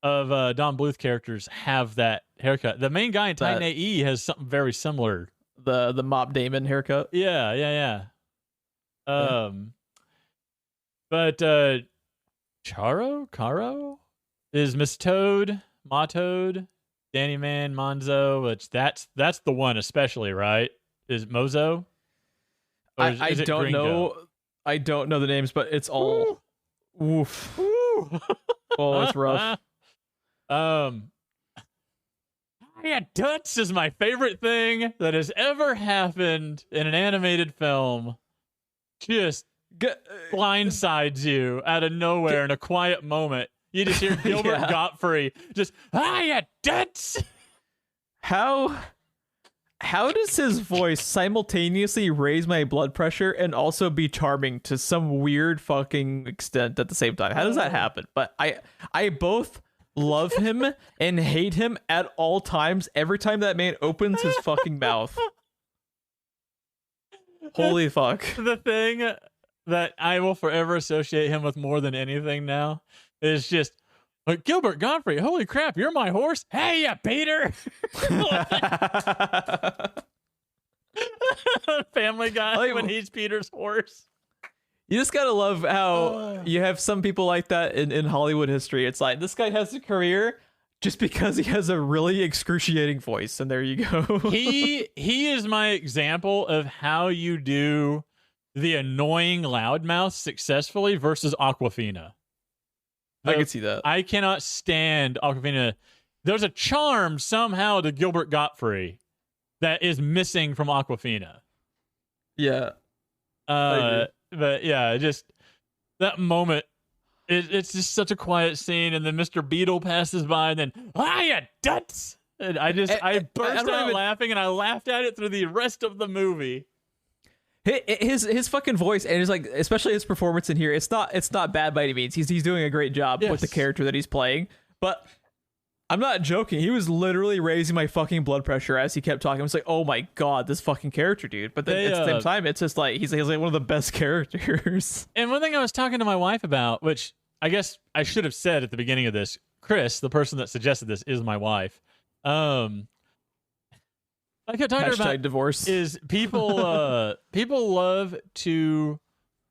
of Don Bluth characters have that haircut. The main guy in Titan AE has something very similar. The Mop Damon haircut. Yeah. But Caro is Miss Toad, Ma Toad, Danny Man, Monzo, which that's the one especially, right? Is Mozo? I don't know. I don't know the names, but it's all oof. Oh, it's rough. Yeah, Tuts is my favorite thing that has ever happened in an animated film. Just blindsides you out of nowhere in a quiet moment. You just hear Gilbert Gottfried just, yeah, Tuts. How does his voice simultaneously raise my blood pressure and also be charming to some weird fucking extent at the same time? How does that happen? But I both love him and hate him at all times every time that man opens his fucking mouth. Holy fuck. The thing that I will forever associate him with more than anything now is just, Gilbert Gottfried, holy crap, you're my horse? Hey, ya, Peter! Family Guy, when he's Peter's horse. You just gotta love how you have some people like that in Hollywood history. It's like, this guy has a career just because he has a really excruciating voice, and there you go. He is my example of how you do the annoying loudmouth successfully versus Awkwafina. I can see that. I cannot stand Awkwafina. There's a charm somehow to Gilbert Gottfried that is missing from Awkwafina. Yeah. But yeah, just that moment. It's just such a quiet scene, and then Mr. Beetle passes by, and then you duts! And I burst out laughing, and I laughed at it through the rest of the movie. His fucking voice, and it's like, especially his performance in here, it's not bad by any means. He's doing a great job with the character that he's playing. But I'm not joking. He was literally raising my fucking blood pressure as he kept talking. I was like, oh my god, this fucking character, dude. But then at the same time, it's just like he's like one of the best characters. And one thing I was talking to my wife about, which I guess I should have said at the beginning of this, Cris, the person that suggested this, is my wife. I kept talking about divorce. Is people love to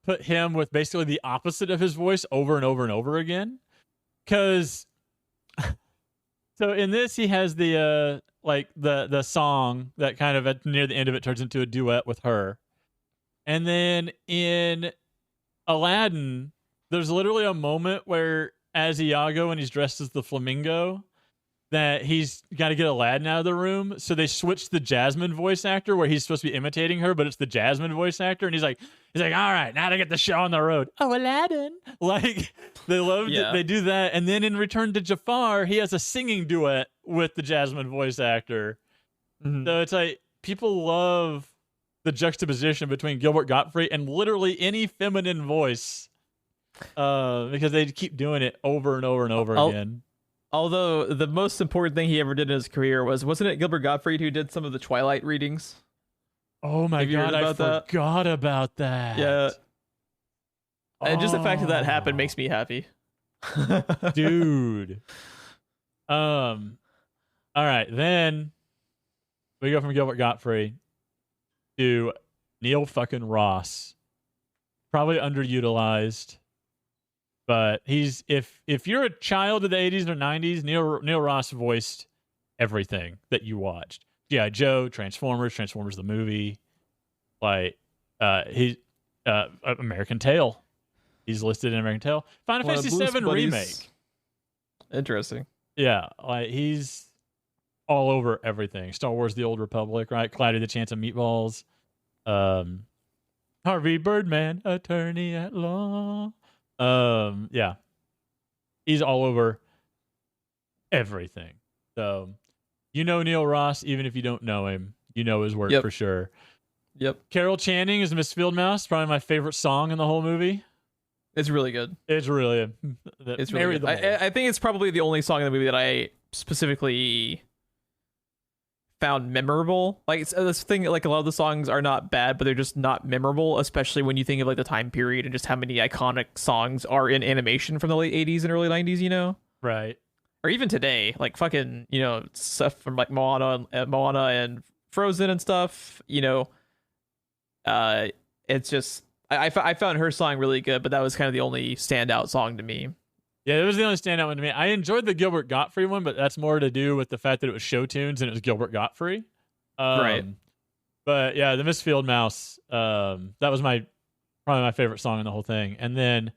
put him with basically the opposite of his voice over and over and over again. Because so in this he has the like the song that kind of at near the end of it turns into a duet with her. And then in Aladdin, there's literally a moment where as Iago, when he's dressed as the flamingo, that he's got to get Aladdin out of the room. So they switched the Jasmine voice actor where he's supposed to be imitating her, but it's the Jasmine voice actor. And he's like, all right, now to get the show on the road. Oh, Aladdin. Like, they loved it. They do that. And then in Return to Jafar, he has a singing duet with the Jasmine voice actor. Mm-hmm. So it's like, people love the juxtaposition between Gilbert Gottfried and literally any feminine voice because they keep doing it over and over and over again. Although the most important thing he ever did in his career wasn't it Gilbert Gottfried who did some of the Twilight readings? Oh my God, I forgot about that. Yeah. And just the fact that happened makes me happy. Dude. All right, then we go from Gilbert Gottfried to Neil fucking Ross. Probably underutilized. But he's if you're a child of the 80s or 90s, Neil Ross voiced everything that you watched. G.I. Joe, Transformers the movie, like American Tail. He's listed in American Tail. Final Fantasy VII Remake. Interesting. Yeah, like he's all over everything. Star Wars: The Old Republic, right? Cloudy the Chance of Meatballs. Harvey Birdman, Attorney at Law. Yeah, he's all over everything. So, Neil Ross, even if you don't know him, you know his work for sure. Yep. Carol Channing as Miss Fieldmouse, probably my favorite song in the whole movie. It's really good. It's really good. I think it's probably the only song in the movie that I specifically found memorable. Like it's this thing, like a lot of the songs are not bad, but they're just not memorable, especially when you think of like the time period and just how many iconic songs are in animation from the late 80s and early 90s, right? Or even today, like fucking stuff from like Moana and Frozen and stuff. It's just I found her song really good, but that was kind of the only standout song to me. Yeah, it was the only standout one to me. I enjoyed the Gilbert Gottfried one, but that's more to do with the fact that it was show tunes and it was Gilbert Gottfried. Right. But yeah, the Miss Field Mouse, that was probably my favorite song in the whole thing. And then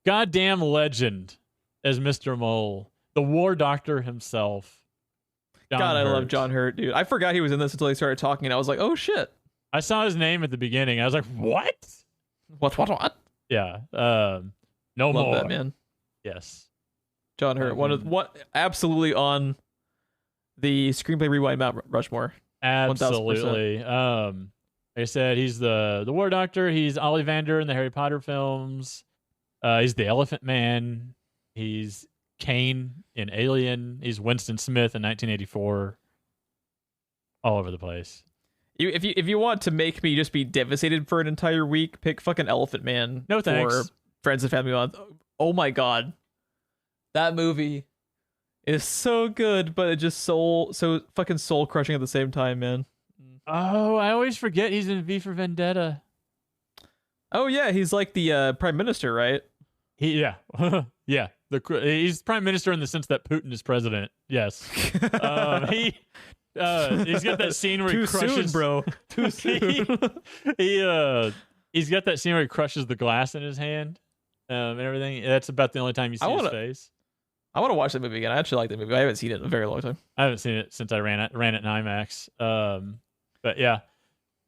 goddamn legend as Mr. Mole, the War Doctor himself. God, I love John Hurt, dude. I forgot he was in this until he started talking, and I was like, oh shit. I saw his name at the beginning. I was like, what? What? Yeah. No love more. That, man. Yes. John Hurt, absolutely on the Screenplay Rewind Mount Rushmore. Absolutely. 1000%. Like I said, he's the War Doctor. He's Ollivander in the Harry Potter films. He's the Elephant Man. He's Kane in Alien. He's Winston Smith in 1984. All over the place. If you want to make me just be devastated for an entire week, pick fucking Elephant Man. No thanks. For Friends and Family Month. Oh my God, that movie is so good, but it just so fucking soul crushing at the same time, man. Oh, I always forget he's in V for Vendetta. Oh yeah, he's like the prime minister, right? Yeah. He's prime minister in the sense that Putin is president. Yes. He's got that scene where he crushes. Too soon, bro. Too soon. He's got that scene where he crushes the glass in his hand. And everything. That's about the only time you see his face. I want to watch that movie again. I actually like that movie. I haven't seen it in a very long time. I haven't seen it since I ran it in IMAX. But yeah,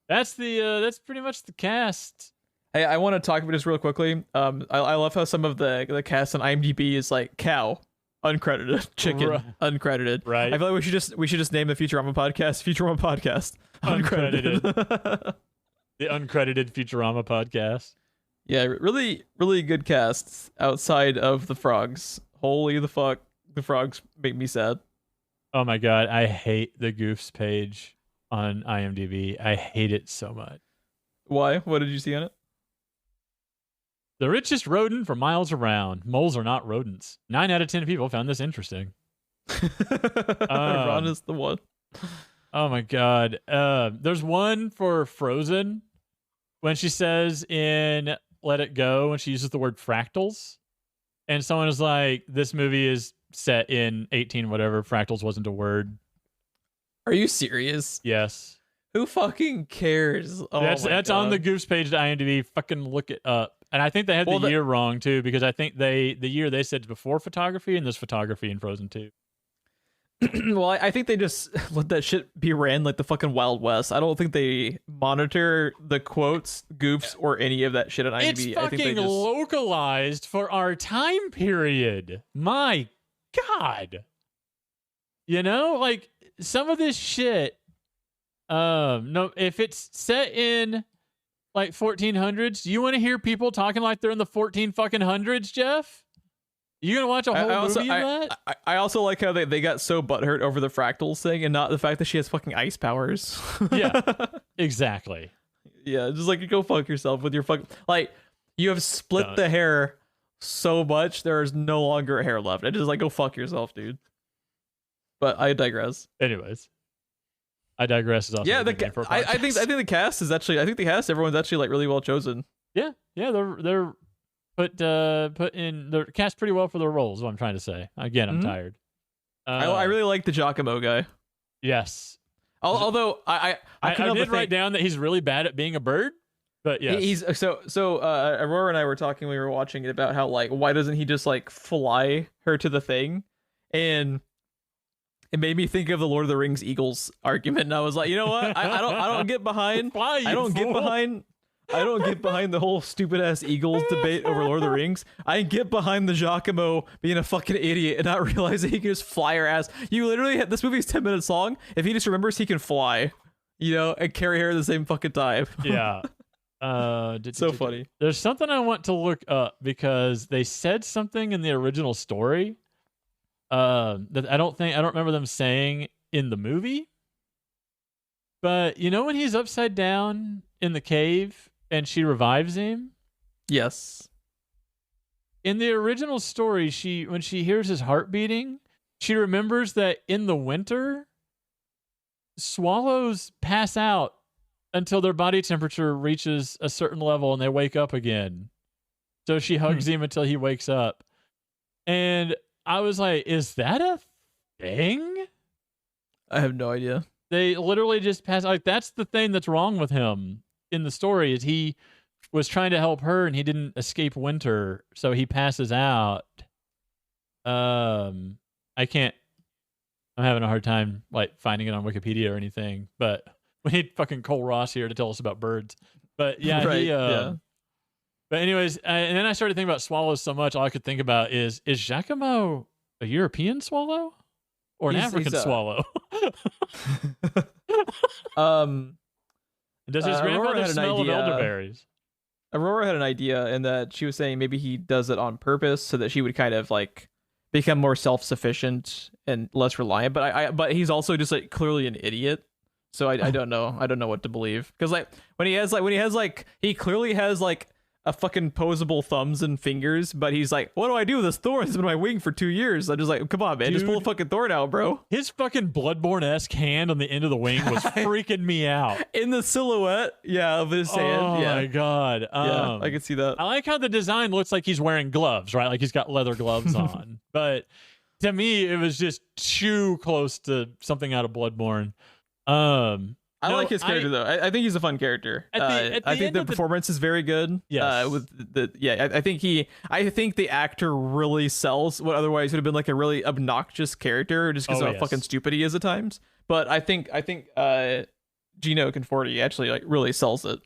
that's pretty much the cast. Hey, I want to talk about this real quickly. I love how some of the cast on IMDb is like cow, uncredited, chicken, uncredited. Right. I feel like we should just name the Futurama podcast, uncredited. The uncredited Futurama podcast. Yeah, really, really good casts outside of the frogs. Holy the fuck, the frogs make me sad. Oh my God, I hate the Goofs page on IMDb. I hate it so much. Why? What did you see on it? The richest rodent for miles around. Moles are not rodents. 9 out of 10 people found this interesting. Ron is the one. Oh my God. There's one for Frozen when she says in Let It Go, when she uses the word fractals. And someone is like, this movie is set in 18 whatever. Fractals wasn't a word Are you serious? Yes. Who fucking cares? Oh, That's on the Goofs page to IMDb. Fucking look it up. And I think they had the year wrong too, because I think the year they said before photography, and there's photography in Frozen 2. Well, I think they just let that shit be ran like the fucking Wild West. I don't think they monitor the quotes, goofs, or any of that shit on IMDb. It's fucking localized for our time period. My God. You know, like some of this shit. No, if it's set in like 1400s, do you want to hear people talking like they're in the 14 fucking hundreds, Jeff? You gonna watch a whole movie of that? I also like how they got so butthurt over the fractals thing and not the fact that she has fucking ice powers. Yeah, exactly. Yeah, just like go fuck yourself with your fucking like you have split the hair so much there is no longer a hair left. I just like go fuck yourself, dude. But I digress. Anyways, I digress. Is also I think the cast is actually everyone's actually like really well chosen. Yeah, they're put in they're cast pretty well for their roles. Is what I'm trying to say. Again, I'm tired. I really like the Giacomo guy. Yes. Although I did write down that he's really bad at being a bird. But yes. He's so Aurora and I were talking when we were watching it about how like why doesn't he just like fly her to the thing, and it made me think of the Lord of the Rings Eagles argument, and I was like, you know what? I don't get behind. I don't get behind the whole stupid ass Eagles debate over Lord of the Rings. I get behind the Giacomo being a fucking idiot and not realizing he can just fly her ass. You literally this movie's 10 minutes long. If he just remembers he can fly, and carry her at the same fucking time. Yeah. So funny. There's something I want to look up because they said something in the original story that I don't remember them saying in the movie. But when he's upside down in the cave and she revives him? Yes. In the original story, when she hears his heart beating, she remembers that in the winter, swallows pass out until their body temperature reaches a certain level and they wake up again. So she hugs him until he wakes up. And I was like, is that a thing? I have no idea. They literally just pass out. Like, that's the thing that's wrong with him in the story is he was trying to help her and he didn't escape winter, so he passes out. I'm having a hard time like finding it on Wikipedia or anything, but we need fucking Cole Ross here to tell us about birds. But yeah, right, But anyways, and then I started thinking about swallows so much, all I could think about is Giacomo a European swallow or an African swallow? Does his grandfather smell of elderberries? Aurora had an idea in that she was saying maybe he does it on purpose so that she would kind of like become more self-sufficient and less reliant. But he's also just like clearly an idiot. So I don't know. I don't know what to believe. Because he clearly has like a fucking posable thumbs and fingers, but he's like, what do I do with this thorn? It's been in my wing for 2 years. I'm just like, come on, man, just pull a fucking thorn out, bro. His fucking Bloodborne-esque hand on the end of the wing was freaking me out. In the silhouette, of his hand. Oh my god. I can see that. I like how the design looks like he's wearing gloves, right? Like he's got leather gloves on. But to me, it was just too close to something out of Bloodborne. I like his character though. I think he's a fun character. I think the performance is very good. Yes. I think the actor really sells what otherwise would have been like a really obnoxious character just because of how fucking stupid he is at times. But I think Gino Conforti actually like really sells it.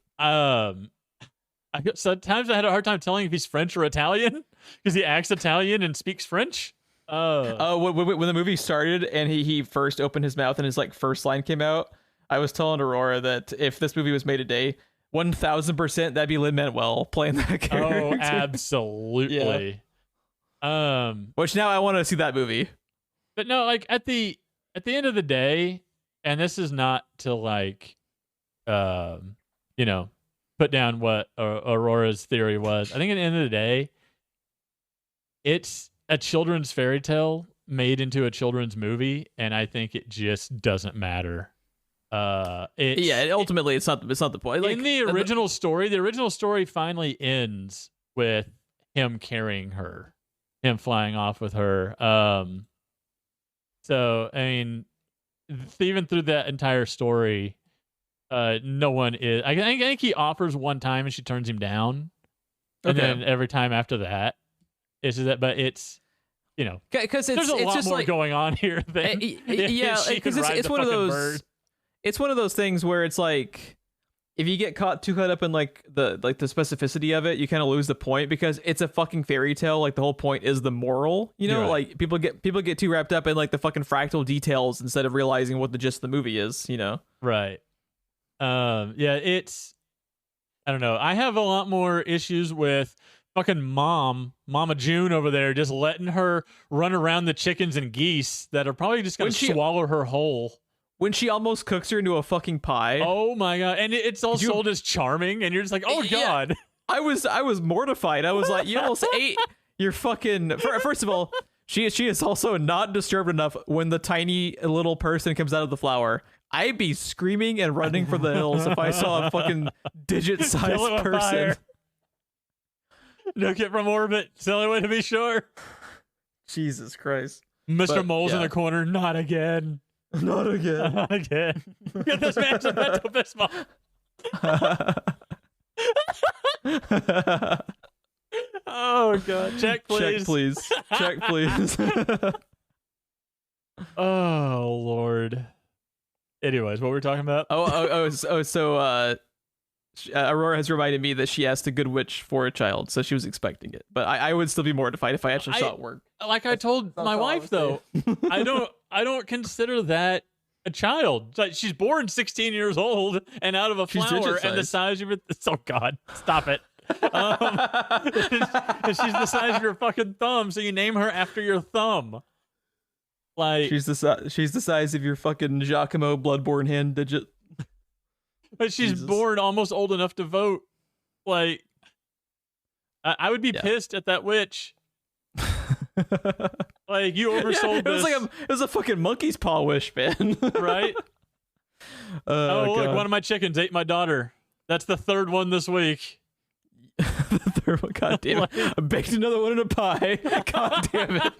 Sometimes I had a hard time telling if he's French or Italian because he acts Italian and speaks French. When the movie started and he first opened his mouth and his like first line came out, I was telling Aurora that if this movie was made today, 1000% that'd be Lin-Manuel playing that character. Oh, absolutely. Yeah. Which now I want to see that movie. But no, like at the end of the day, and this is not to like, put down what Aurora's theory was. I think at the end of the day, it's a children's fairy tale made into a children's movie, and I think it just doesn't matter. Ultimately it's not the point. Like, in the original story finally ends with him carrying her, him flying off with her. So I mean, even through that entire story, no one is. I think he offers one time and she turns him down, and then every time after that, it's just that. But it's because there's a lot just more like, going on here than because it's one of those. Bird. It's one of those things where it's like, if you get too caught up in like the specificity of it, you kind of lose the point, because it's a fucking fairy tale. Like, the whole point is the moral, Right. Like, people get too wrapped up in like the fucking fractal details instead of realizing what the gist of the movie is, Right. Yeah, it's, I don't know. I have a lot more issues with fucking Mama June over there, just letting her run around the chickens and geese that are probably just going to swallow her whole. When she almost cooks her into a fucking pie. Oh my God. And it's all sold as charming, and you're just like, oh God. I was mortified. I was like, you almost ate your fucking... First of all, she is also not disturbed enough when the tiny little person comes out of the flower. I'd be screaming and running for the hills if I saw a fucking digit-sized person. Nuke it from orbit. It's the only way to be sure. Jesus Christ. Mr. Mole's in the corner. Not again. Not again. Not again. Get this man some Pepto Bismol. Oh God! Check please. Check please. Oh Lord. Anyways, what were we talking about? So Aurora has reminded me that she asked a good witch for a child, so she was expecting it. But I would still be mortified if I actually saw it work. Like I told my wife, though, I don't consider that a child. Like, she's born 16 years old and out of a flower and the size of it. Oh God, stop it. She's the size of your fucking thumb, so you name her after your thumb. Like, she's the size of your fucking Giacomo Bloodborne hand digit. But she's born almost old enough to vote. Like, I would be pissed at that witch. Like, you oversold this. It was a fucking monkey's paw wish, man. Right? Look, one of my chickens ate my daughter. That's the third one this week. The third one, god damn it. I baked another one in a pie. God damn it.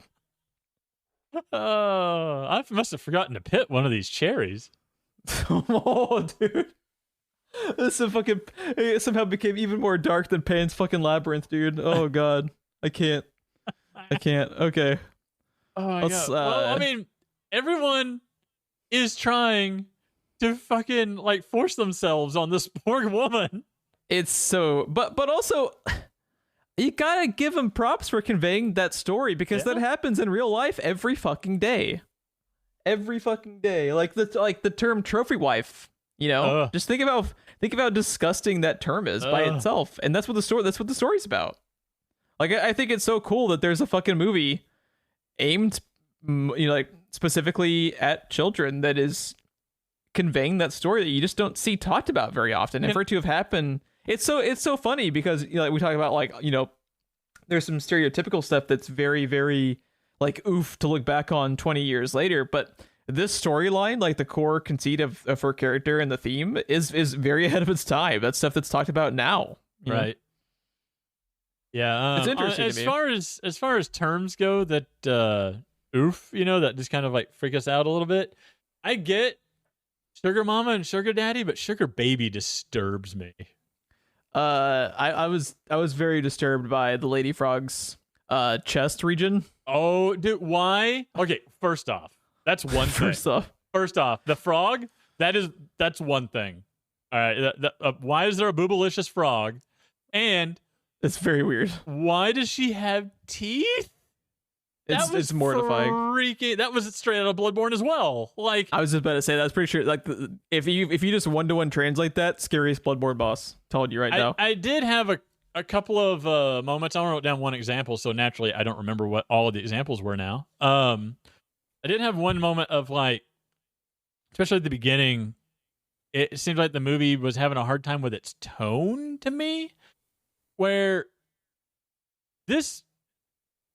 I must have forgotten to pit one of these cherries. Oh, dude. This it somehow became even more dark than Pan's fucking Labyrinth, dude. Oh God. I can't. Okay. Oh my God. Well, I mean, everyone is trying to fucking like force themselves on this poor woman. It's so, but also, you gotta give him props for conveying that story, because that happens in real life every fucking day. Every fucking day. Like the term trophy wife. Just think about how disgusting that term is by itself, and that's what the story's about. Like, I think it's so cool that there's a fucking movie aimed, like specifically at children that is conveying that story that you just don't see talked about very often. And for it to have happened, it's so funny, because like we talk about, like, there's some stereotypical stuff that's very, very like oof to look back on 20 years later, but this storyline, like the core conceit of her character and the theme, is very ahead of its time. That's stuff that's talked about now. Right. Yeah. It's interesting as to me. As far as terms go, that oof, that just kind of like freak us out a little bit. I get sugar mama and sugar daddy, but sugar baby disturbs me. I was very disturbed by the Lady Frog's chest region. Oh, dude, why? Okay, first off, that's one thing. First off, the frog, that's one thing. All right, why is there a boobalicious frog? And it's very weird. Why does she have teeth? It's mortifying. That was straight out of Bloodborne as well. Like, I was just about to say that. I was pretty sure. Like, if you just 1-to-1 translate that, scariest Bloodborne boss. Telling you right now. I did have a couple of moments. I wrote down one example, so naturally I don't remember what all of the examples were now. I did have one moment of, like, especially at the beginning, it seemed like the movie was having a hard time with its tone to me, where this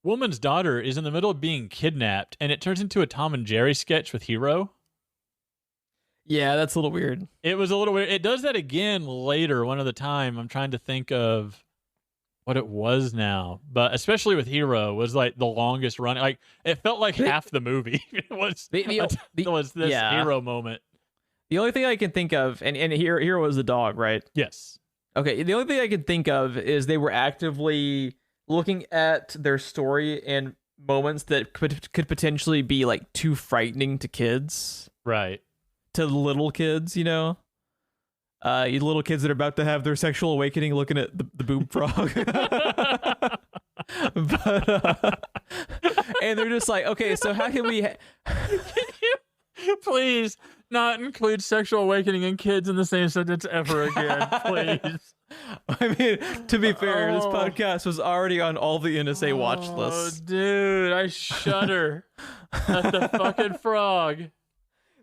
woman's daughter is in the middle of being kidnapped, and it turns into a Tom and Jerry sketch with Hero. Yeah, that's a little weird. It was a little weird. It does that again later, one other time. I'm trying to think of what it was now, but especially with Hero was like the longest run. Like it felt like half the movie. It was this Hero moment. The only thing I can think of, and Hero was the dog, right? Yes. Okay. The only thing I can think of is they were actively looking at their story and moments that could potentially be like too frightening to kids, right? To little kids, you know. You little kids that are about to have their sexual awakening looking at the boob frog. But and they're just like, okay, so how can we can you please not include sexual awakening in kids in the same sentence ever again, please? I mean, to be fair, this podcast was already on all the NSA watch lists. Oh, dude, I shudder at the fucking frog.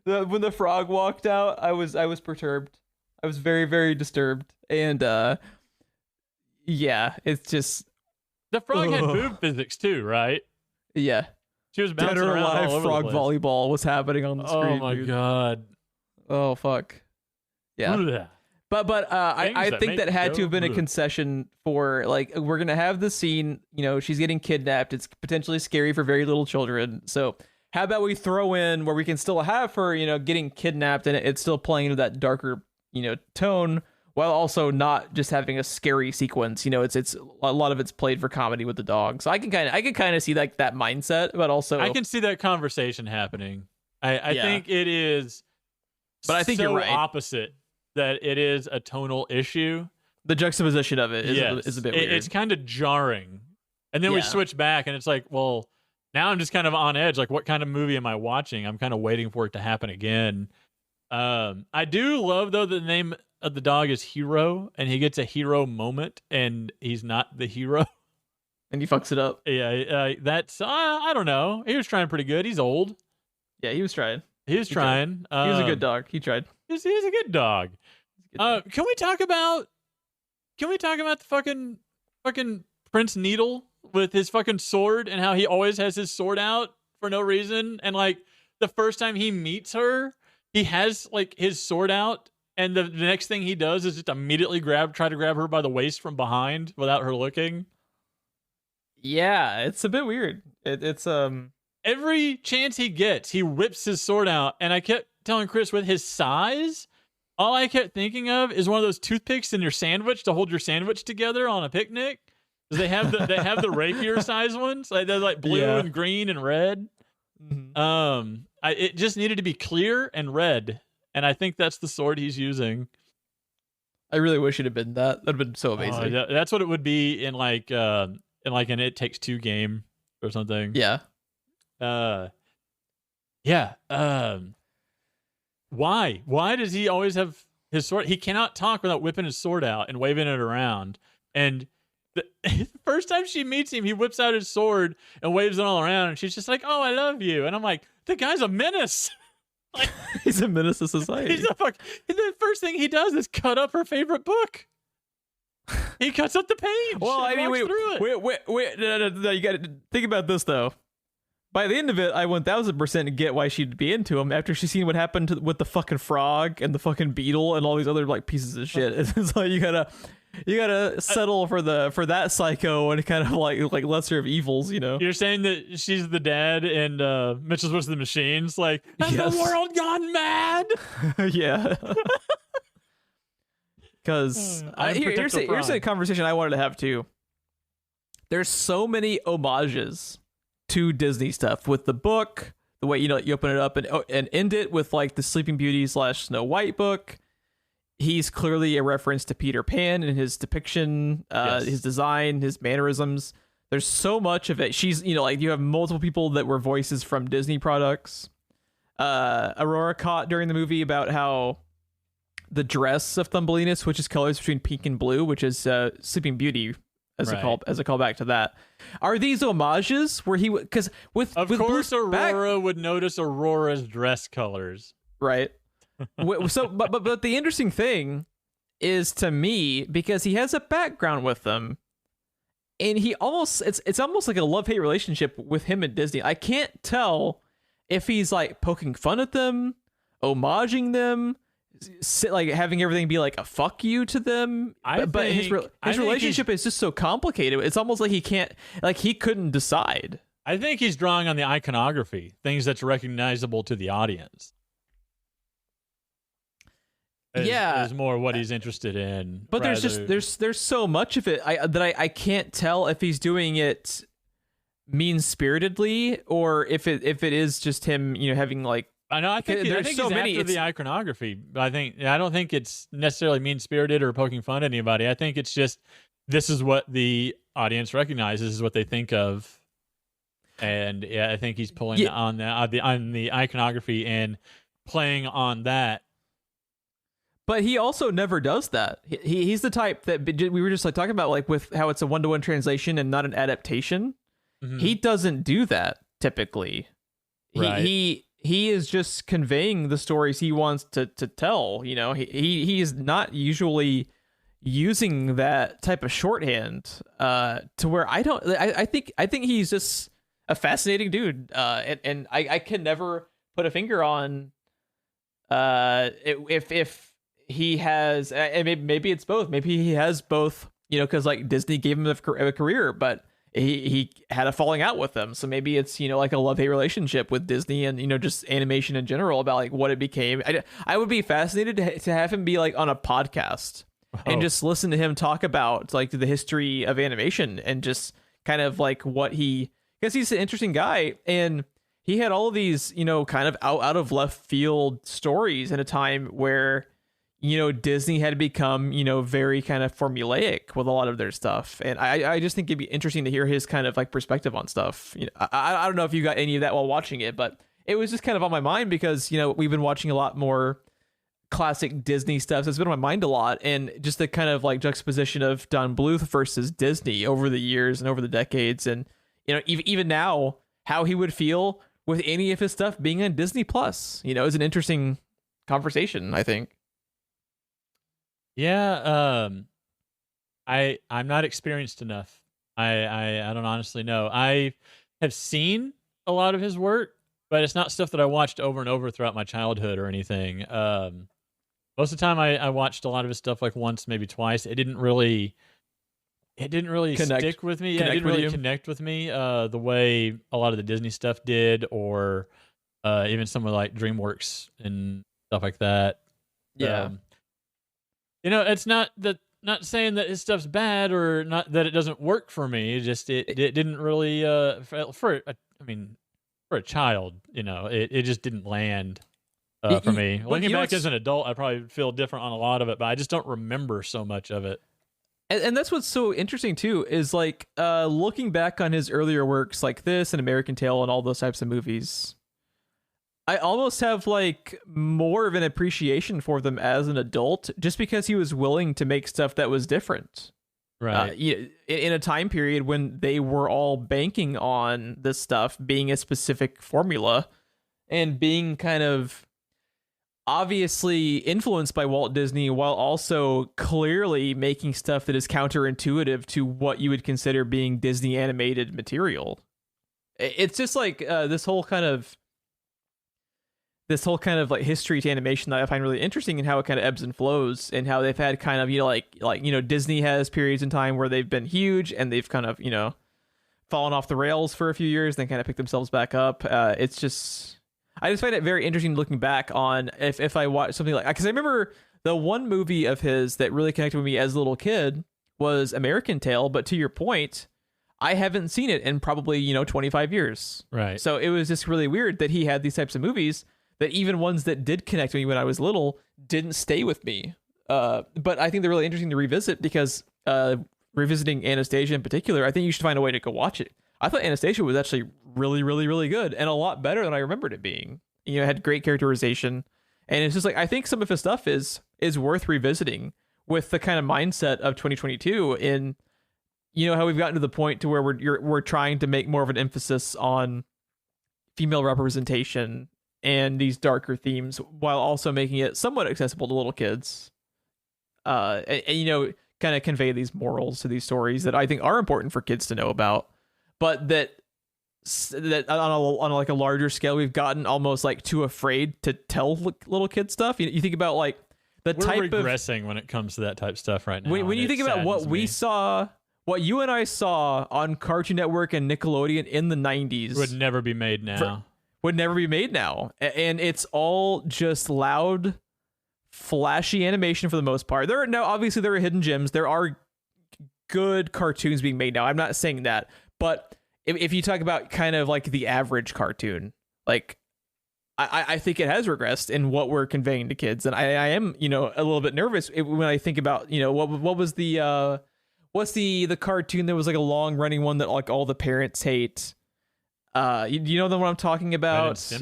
When the frog walked out, I was perturbed. I was very, very disturbed. And yeah, it's just the frog had boob physics too, right? Yeah. She was bouncing Dead or around alive all over frog the place. volleyball was happening on the screen. Oh my god. Oh fuck. Yeah. But I think that had to have been a concession for, like, we're gonna have the scene, you know, she's getting kidnapped. It's potentially scary for very little children. So how about we throw in where we can still have her, you know, getting kidnapped and it's still playing into that darker, you know, tone, while also not just having a scary sequence. You know, it's a lot of it's played for comedy with the dog. So I can kind of see like that mindset, but also I can see that conversation happening. I think it is, but I think so you're right. Opposite that it is a tonal issue. The juxtaposition of it is a bit weird. It's kind of jarring, and then we switch back, and it's like, well, now I'm just kind of on edge. Like, what kind of movie am I watching? I'm kind of waiting for it to happen again. I do love, though, the name of the dog is Hero, and he gets a hero moment, and he's not the hero. And he fucks it up. Yeah, that's, I don't know. He was trying pretty good. He's old. Yeah, he was trying. He was trying. He was a good dog. He tried. He's a good dog. Can we talk about the fucking Prince Needle with his fucking sword and how he always has his sword out for no reason? And like the first time he meets her, he has like his sword out, and the next thing he does is just immediately try to grab her by the waist from behind without her looking. Yeah, it's a bit weird. It's every chance he gets, he whips his sword out, and I kept telling Chris, with his size, all I kept thinking of is one of those toothpicks in your sandwich to hold your sandwich together on a picnic. They have the rapier size ones. Like they're like blue and green and red. Mm-hmm. It just needed to be clear and red, and I think that's the sword he's using. I really wish it had been that. That'd have been so amazing. That's what it would be in like an It Takes Two game or something. Yeah. Why does he always have his sword? He cannot talk without whipping his sword out and waving it around. And the first time she meets him, he whips out his sword and waves it all around, and she's just like, "Oh, I love you." And I'm like, the guy's a menace. Like, he's a menace to society. The first thing he does is cut up her favorite book. He cuts up the page. Well, I mean, wait, no, you got to think about this though. By the end of it, I 1000% get why she'd be into him after she's seen what happened with the fucking frog and the fucking beetle and all these other like pieces of shit. It's like you gotta settle for that psycho and kind of like lesser of evils, you know. You're saying that she's the dad and Mitchell's versus the Machines, like, has the world gone mad? Yeah. Because here's a conversation I wanted to have too. There's so many homages to Disney stuff with the book, the way you open it up and end it with like the Sleeping Beauty / Snow White book. He's clearly a reference to Peter Pan in his depiction, his design, his mannerisms. There's so much of it. She's, like you have multiple people that were voices from Disney products. Aurora caught during the movie about how the dress of Thumbelina switches colors between pink and blue, which is Sleeping Beauty as a callback to that. Are these homages where he because with course Aurora would notice Aurora's dress colors, right? So, but the interesting thing is to me because he has a background with them, and it's almost like a love-hate relationship with him and Disney. I can't tell if he's like poking fun at them, homaging them, like having everything be like a fuck you to them. But his relationship is just so complicated. It's almost like he couldn't decide. I think he's drawing on the iconography, things that's recognizable to the audience. Is more what he's interested in. But there's so much of it that I can't tell if he's doing it mean-spiritedly or if it is just him, having like. I know. I think so he's many after the iconography. I don't think it's necessarily mean-spirited or poking fun at anybody. I think it's just this is what the audience recognizes, this is what they think of, and I think he's pulling on the iconography and playing on that. But he also never does that. He's the type that we were just like talking about, like with how it's a 1-to-1 translation and not an adaptation. Mm-hmm. He doesn't do that typically. Right. He is just conveying the stories he wants to tell. He is not usually using that type of shorthand to where I think he's just a fascinating dude. And I can never put a finger on if he has, and maybe it's both. Maybe he has both, because like Disney gave him a career, but he had a falling out with them. So maybe it's, like a love-hate relationship with Disney and, just animation in general about like what it became. I would be fascinated to have him be like on a podcast and just listen to him talk about like the history of animation and just kind of like because he's an interesting guy. And he had all of these, kind of out of left field stories in a time where, Disney had become, very kind of formulaic with a lot of their stuff. And I just think it'd be interesting to hear his kind of like perspective on stuff. I don't know if you got any of that while watching it, but it was just kind of on my mind because, we've been watching a lot more classic Disney stuff. So it's been on my mind a lot. And just the kind of like juxtaposition of Don Bluth versus Disney over the years and over the decades. And, even now, how he would feel with any of his stuff being on Disney Plus, is an interesting conversation, I think. Yeah, I'm not experienced enough. I don't honestly know. I have seen a lot of his work, but it's not stuff that I watched over and over throughout my childhood or anything. Most of the time, I watched a lot of his stuff like once, maybe twice. It didn't really stick with me. It didn't really connect with me the way a lot of the Disney stuff did, or even some of like DreamWorks and stuff like that. Yeah. It's not saying that his stuff's bad or not that it doesn't work for me. Just it didn't really for a child, it just didn't land for me. Looking back as an adult, I probably feel different on a lot of it, but I just don't remember so much of it. And that's what's so interesting too, is like looking back on his earlier works like this and American Tail and all those types of movies, I almost have like more of an appreciation for them as an adult just because he was willing to make stuff that was different. Right. In a time period when they were all banking on this stuff being a specific formula and being kind of obviously influenced by Walt Disney while also clearly making stuff that is counterintuitive to what you would consider being Disney animated material. It's just like this whole kind of like history to animation that I find really interesting, and how it kind of ebbs and flows, and how they've had kind of, Disney has periods in time where they've been huge and they've kind of, fallen off the rails for a few years, then kind of pick themselves back up. I just find it very interesting looking back on if I watch something like, because I remember the one movie of his that really connected with me as a little kid was American Tail, but to your point, I haven't seen it in probably, 25 years. Right. So it was just really weird that he had these types of movies that even ones that did connect with me when I was little didn't stay with me. But I think they're really interesting to revisit because revisiting Anastasia in particular, I think you should find a way to go watch it. I thought Anastasia was actually really, really, really good and a lot better than I remembered it being. It had great characterization. And it's just like, I think some of his stuff is worth revisiting with the kind of mindset of 2022 in, how we've gotten to the point to where we're trying to make more of an emphasis on female representation and these darker themes while also making it somewhat accessible to little kids. And kind of convey these morals to these stories that I think are important for kids to know about, but that that on like a larger scale, we've gotten almost like too afraid to tell little kid stuff. You think about like the We're type regressing when it comes to that type of stuff right now. when you think about what we saw, what you and I saw on Cartoon Network and Nickelodeon in the 90s would never be made now. Would never be made now. And it's all just loud, flashy animation for the most part. Obviously there are hidden gems. There are good cartoons being made now. I'm not saying that. But if you talk about kind of like the average cartoon, like I think it has regressed in what we're conveying to kids. And I am, a little bit nervous when I think about, what was what's the cartoon that was like a long running one that like all the parents hate? You know the one I'm talking about?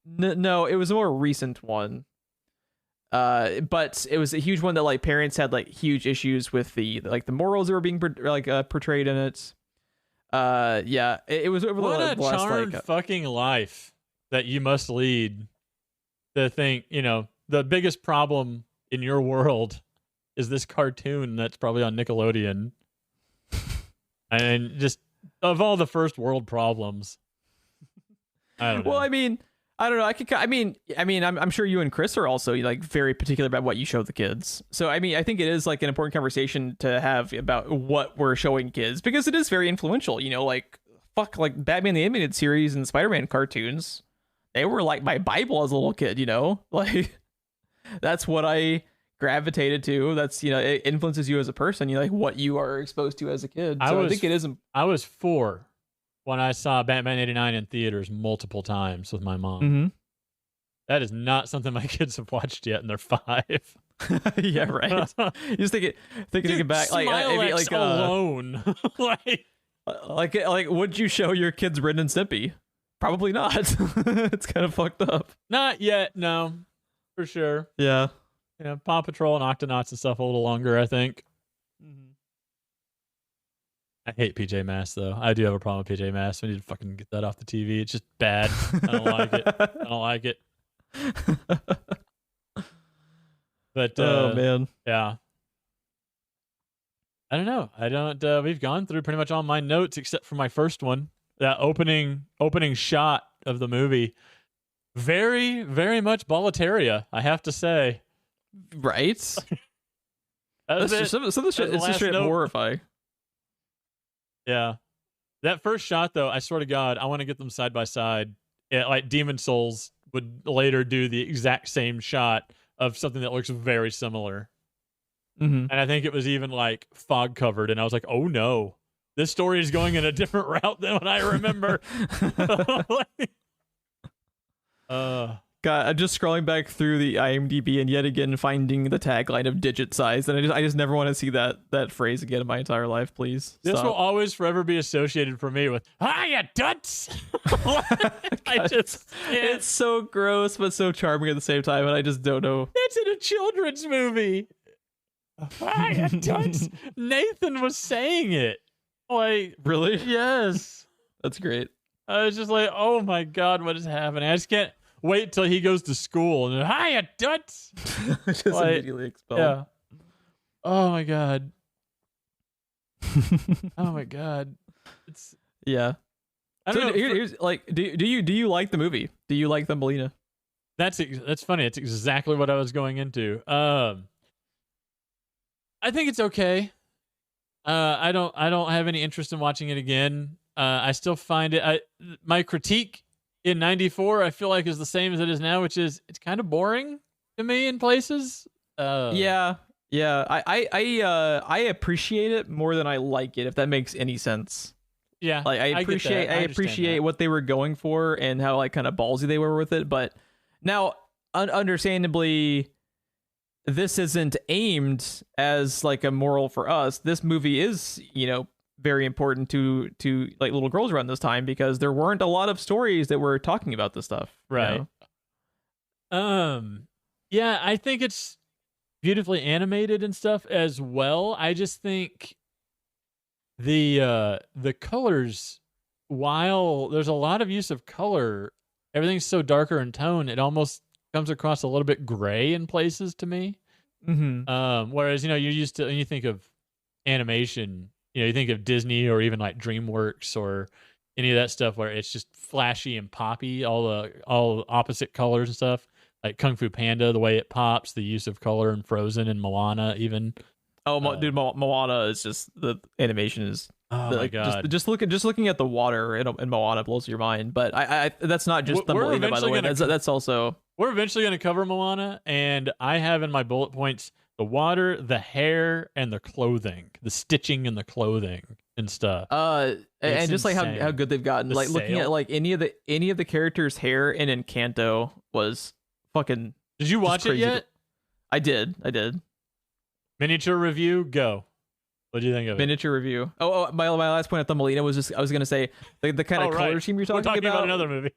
No, it was a more recent one. But it was a huge one that like parents had like huge issues with the morals that were being portrayed in it. It was over what a charmed fucking life that you must lead to think, the biggest problem in your world is this cartoon that's probably on Nickelodeon. And just of all the first world problems. I don't know. Well, I mean, I don't know. I'm sure you and Chris are also like very particular about what you show the kids. So, I mean, I think it is like an important conversation to have about what we're showing kids because it is very influential, like Batman the Animated Series and Spider-Man cartoons. They were like my Bible as a little kid, like that's what I gravitated to. That's, it influences you as a person, like what you are exposed to as a kid. So I think it is. I was 4 when I saw Batman 89 in theaters multiple times with my mom. Mm-hmm. That is not something my kids have watched yet, and they're 5. Yeah, right. You just thinking back, like alone, like would you show your kids Ren and Stimpy? Probably not. It's kind of fucked up. Not yet, no, for sure. Yeah. Paw Patrol and Octonauts and stuff a little longer, I think. Mm-hmm. I hate PJ Masks, though. I do have a problem with PJ Masks. We need to fucking get that off the TV. It's just bad. I don't like it. I don't like it. But oh man, yeah. I don't know. We've gone through pretty much all my notes except for my first one. That opening shot of the movie. Very, very much Boletaria, I have to say. Right? Some of the shit is just straight horrifying. Yeah. That first shot, though, I swear to God, I want to get them side by side. Like Demon Souls would later do the exact same shot of something that looks very similar. Mm-hmm. And I think it was even like fog covered, and I was like, oh no. This story is going in a different route than what I remember. God, I'm just scrolling back through the IMDb and yet again finding the tagline of digit size, and I just never want to see that phrase again in my entire life. Please, this stop. will always forever be associated for me with "Hiya, Duts." It's so gross but so charming at the same time, and I just don't know. It's in a children's movie. Hiya, Duts. Nathan was saying it. Like, really? Yes. That's great. I was just like, oh my God, what is happening? I just can't wait till he goes to school and hiya, Duts. Just immediately expelled. Yeah. Oh my God. Oh my God. It's yeah. I don't know. Here's like, do you like the movie? Do you like Thumbelina? That's funny. It's exactly what I was going into. I think it's okay. I don't have any interest in watching it again. I still find it. My critique in '94, I feel like, is the same as it is now, which is it's kind of boring to me in places. Yeah. I appreciate it more than I like it, if that makes any sense. Yeah, like I appreciate what they were going for and how like kind of ballsy they were with it. But now, understandably, this isn't aimed as like a moral for us. This movie is, very important to like little girls around this time because there weren't a lot of stories that were talking about this stuff. Right. Yeah, I think it's beautifully animated and stuff as well. I just think the colors, while there's a lot of use of color, everything's so darker in tone, it almost comes across a little bit gray in places to me. Mm-hmm. Whereas, you're used to, when you think of animation, you think of Disney or even like DreamWorks or, any of that stuff where it's just flashy and poppy, all opposite colors and stuff. Like Kung Fu Panda, the way it pops, the use of color in Frozen and Moana, even. Dude, Moana is just the animation is. My god! Just looking at the water in Moana blows your mind. But I that's not just Thumbelina, by the way. That's also. We're eventually going to cover Moana, and I have in my bullet points the water, the hair, and the clothing, the stitching in the clothing and stuff. And just like how good they've gotten. Like looking at like any of the characters' hair in Encanto was fucking. Did you watch it yet? I did. Miniature review, go. What do you think of it? Miniature review. My last point at Thumbelina was just I was gonna say the kind of color scheme you're talking about. We're talking about another movie.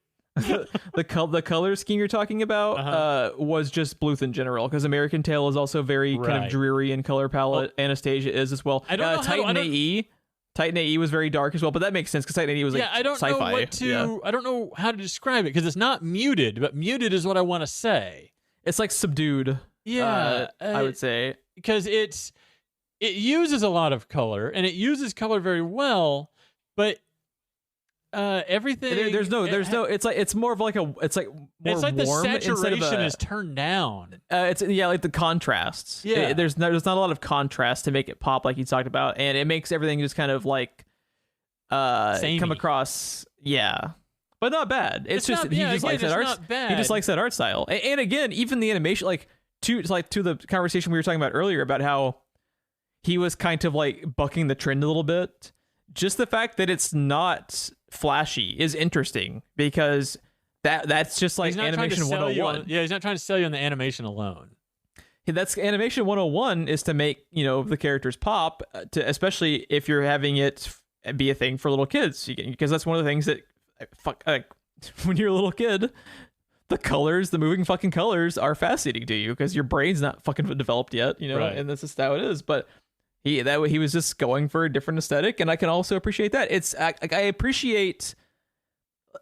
the color scheme you're talking about was just Bluth in general, because American Tail is also very kind of dreary in color palette. Anastasia is as well. I don't know Titan AE was very dark as well, but that makes sense because Titan AE was like I don't sci-fi. I don't know how to describe it because it's not muted, but muted is what I want to say. It's like subdued. Yeah, I would say, because it uses a lot of color and it uses color very well, but everything there's no it's more of like it's like the saturation is turned down. It's like the contrasts. Yeah, there's not a lot of contrast to make it pop like you talked about, and it makes everything just kind of like samey. Come across but not bad. He just likes that art style, and again, even the animation, like to the conversation we were talking about earlier about how he was kind of like bucking the trend a little bit. Just the fact that it's not flashy is interesting, because that's just like animation 101. He's not trying to sell you on the animation alone. That's animation 101 is to make, the characters pop, especially if you're having it be a thing for little kids, because that's one of the things that when you're a little kid, the moving fucking colors are fascinating to you because your brain's not fucking developed yet, right. And that's just how it is. But he was just going for a different aesthetic, and I can also appreciate that. I appreciate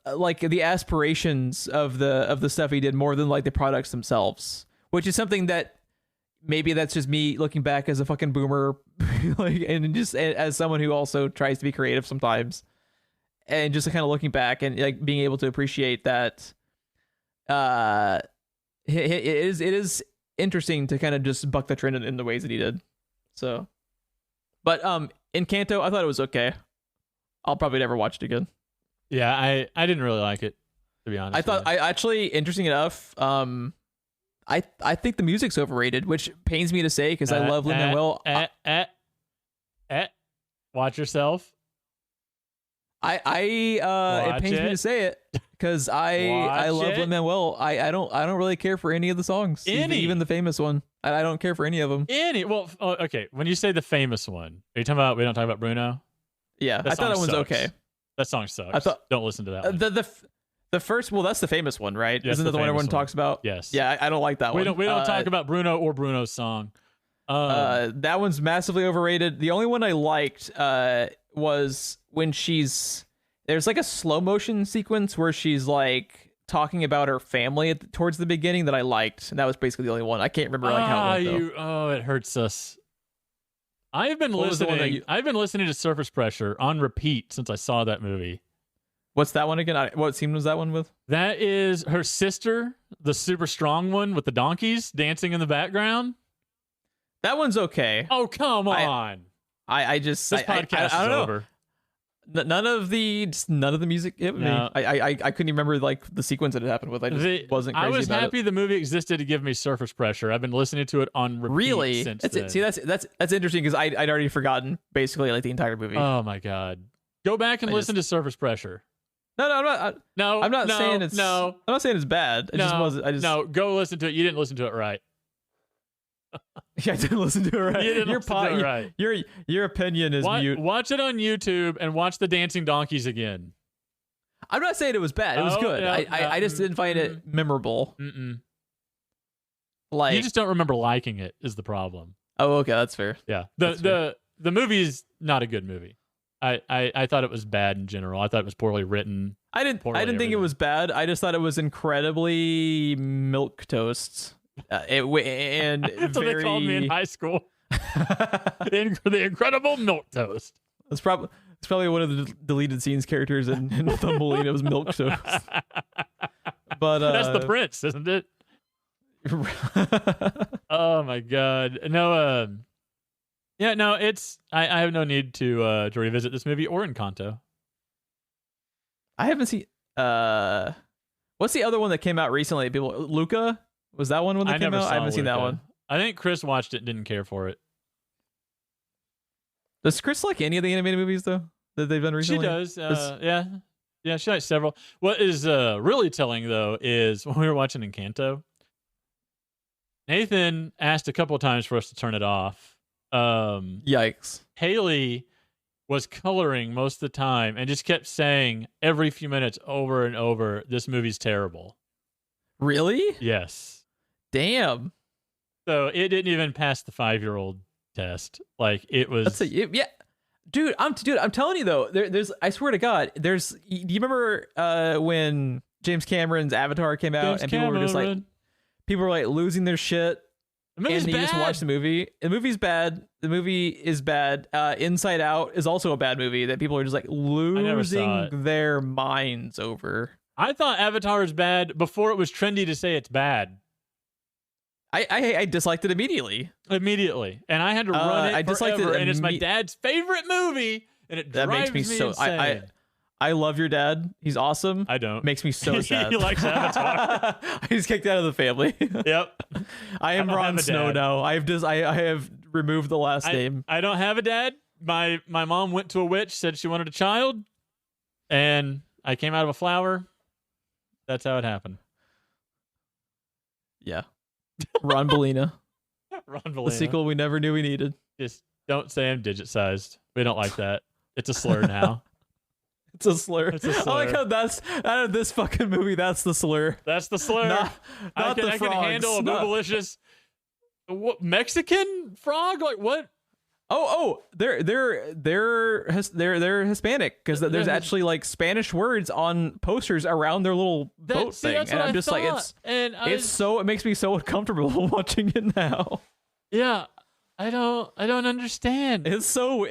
like the aspirations of the stuff he did more than like the products themselves, which is something that maybe that's just me looking back as a fucking boomer, like, and just as someone who also tries to be creative sometimes, and just kind of looking back and like being able to appreciate that. It is interesting to kind of just buck the trend in the ways that he did. So. But Encanto, I thought it was okay. I'll probably never watch it again. Yeah, I didn't really like it, to be honest. I actually, interesting enough, I think the music's overrated, which pains me to say because I love Lin-Manuel. Watch yourself. It pains me to say it because I love Lin-Manuel. I don't really care for any of the songs, even the famous one. I don't care for any of them. Okay. When you say the famous one, are you talking about? We don't talk about Bruno. Yeah, I thought that one's okay. That song sucks. Don't listen to that one. The first, that's the famous one, right? Yes, Isn't that the one everyone talks about? Yes. Yeah, I don't like that one. We don't talk about Bruno or Bruno's song. That one's massively overrated. The only one I liked was when there's like a slow motion sequence where she's like talking about her family towards the beginning that I liked, and that was basically the only one. I can't remember how it went, though. It hurts us. I've been listening to Surface Pressure on repeat since I saw that movie. What's that one again? What scene was that one with? That is her sister, the super strong one with the donkeys dancing in the background. That one's okay. Oh, come on. This podcast is over. None of the music hit me. I couldn't even remember like the sequence that it happened with. I just wasn't crazy about it. I was happy the movie existed to give me Surface Pressure. I've been listening to it on repeat since then. See, that's interesting because I'd already forgotten basically like the entire movie. Oh my god. Go back and listen to Surface Pressure. No, I'm not. I'm not saying it's. No, I'm not saying it's bad. No, go listen to it. You didn't listen to it right. Yeah, I didn't listen to it right. You didn't listen to it right. Your opinion is mute. Watch it on YouTube and watch the dancing donkeys again. I'm not saying it was bad. It was good. I just didn't find it memorable. Like, you just don't remember liking it is the problem. Oh, okay, that's fair. Yeah, the movie is not a good movie. I thought it was bad in general. I thought it was poorly written. I didn't think it was bad. I just thought it was incredibly milquetoast. And that's what they called me in high school. The incredible milk toast. That's probably It's probably one of the deleted scenes characters in Thumbelina's milk toast. But that's the prince, isn't it? Oh my god. No, yeah, no, it's I have no need to revisit this movie or Encanto. I haven't seen what's the other one that came out recently? Luca? Was that one when that came out? I haven't seen that one. I think Chris watched it and didn't care for it. Does Chris like any of the animated movies though that they've done recently? She does. Yeah, she likes several. What is really telling though is when we were watching Encanto, Nathan asked a couple of times for us to turn it off. Yikes. Haley was coloring most of the time and just kept saying every few minutes over and over, "This movie's terrible." Really? Yes. Damn. So it didn't even pass the 5-year-old test. Like it was. Yeah. Dude, I'm telling you though, there's I swear to God, do you remember when James Cameron's Avatar came out and people were like losing their shit? The movie's and you bad. just watch the movie. The movie's bad. The movie is bad. Inside Out is also a bad movie that people are just like losing their minds over. I thought Avatar was bad before it was trendy to say it's bad. I disliked it immediately. And I had to run it. I disliked it, and it's my dad's favorite movie, and it drives makes me so insane. I love your dad. He's awesome. I don't. Makes me so sad. He likes Avatar. He's kicked out of the family. Yep. I am Ron Snow now. I have removed the last name. I don't have a dad. My mom went to a witch, said she wanted a child, and I came out of a flower. That's how it happened. Yeah. Ron Bellina. Ron Bellina. The sequel we never knew we needed. Just don't say I'm digit sized. We don't like that. It's a slur now. It's a slur. I like how that's out of this fucking movie. That's the slur. That's the slur. I can handle a boobalicious Mexican frog. Like what? They're Hispanic because there's actually like Spanish words on posters around their little boat thing, and I'm just like it makes me so uncomfortable watching it now. Yeah. I don't understand. It's so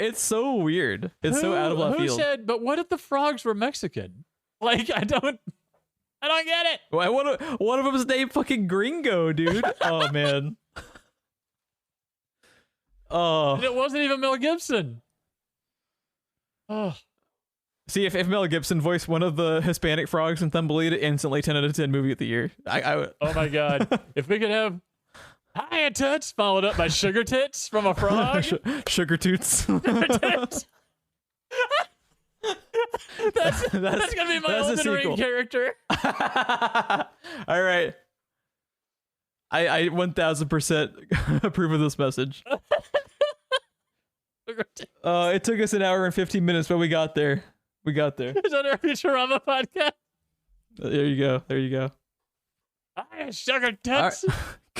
weird. It's so out of left field. Who said? But what if the frogs were Mexican? Like I don't get it. Well, one of them is named fucking Gringo, dude. Oh man. Oh. And it wasn't even Mel Gibson. Oh. See, if Mel Gibson voiced one of the Hispanic frogs in Thumbelina, instantly 10 out of 10 movie of the year. Oh my god! If we could have Hiya Toots followed up by Sugar Tits from a frog. Sugar Toots. Sugar Tits. that's gonna be my Elden Ring character. All right. I 1000% approve of this message. It took us an hour and 15 minutes, but we got there. Is that our Futurama podcast? There you go. Hiya, Sugar Tits.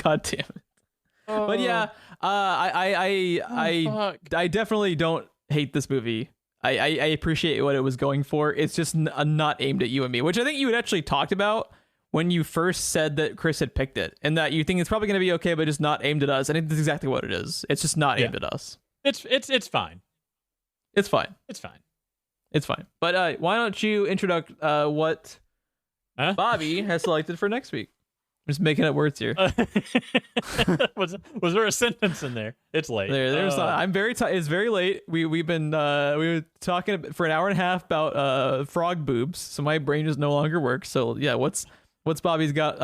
God damn it. Oh. But yeah, I definitely don't hate this movie. I appreciate what it was going for. It's just not aimed at you and me, which I think you had actually talked about when you first said that Chris had picked it, and that you think it's probably going to be okay, but just not aimed at us. And it's exactly what it is. It's just not aimed at us. It's fine. It's fine. It's fine. It's fine. But why don't you introduce what Bobby has selected for next week? I'm just making up words here. Was there a sentence in there? It's late. There's. I'm very. It's very late. We were talking for an hour and a half about frog boobs, so my brain just no longer works. So yeah, what's Bobby's got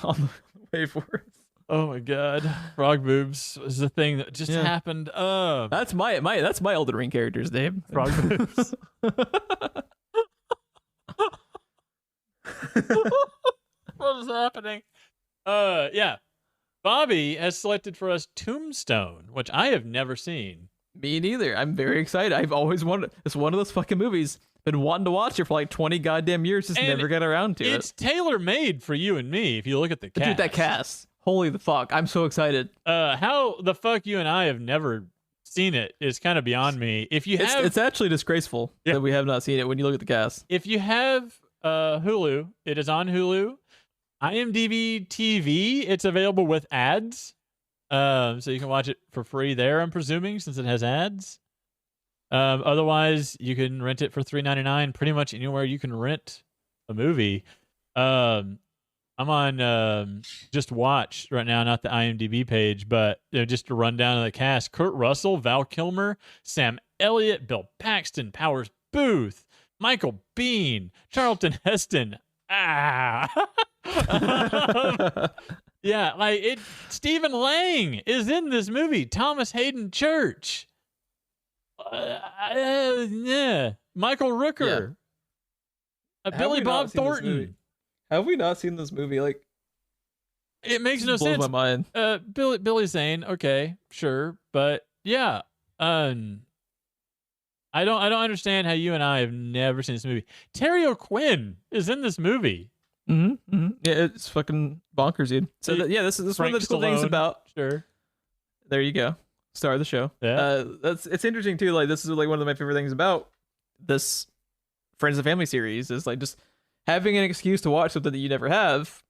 on the way for us? Oh my god, frog boobs is the thing that just happened. That's my Elden Ring character's name. Frog boobs. What is happening? Yeah. Bobby has selected for us Tombstone, which I have never seen. Me neither. I'm very excited. I've always wanted. It's one of those fucking movies. Been wanting to watch it for like 20 goddamn years. Just never got around to it. It's tailor made for you and me. If you look at the cast. Dude, that cast. Holy the fuck! I'm so excited. How the fuck you and I have never seen it is kind of beyond me. If you have, it's actually disgraceful that we have not seen it. When you look at the cast, if you have Hulu, it is on Hulu. IMDb TV, it's available with ads. So you can watch it for free there, I'm presuming, since it has ads. Otherwise, you can rent it for $3.99 pretty much anywhere you can rent a movie. I'm on Just Watch right now, not the IMDb page, but just to run down the cast: Kurt Russell, Val Kilmer, Sam Elliott, Bill Paxton, Powers Booth, Michael Biehn, Charlton Heston. Yeah, Stephen Lang is in this movie. Thomas Hayden Church. Yeah. Michael Rooker. Billy Bob Thornton. Have we not seen this movie? Like, it makes no blows sense. my mind. Billy Zane, okay, sure, but yeah, I don't understand how you and I have never seen this movie. Terry O'Quinn is in this movie. Mm-hmm, mm-hmm. Yeah, it's fucking bonkers, dude. So this is one of the cool things about. Sure. There you go. Star of the show. Yeah. It's interesting too. Like, this is like one of my favorite things about this Friends and Family series is like just having an excuse to watch something that you never have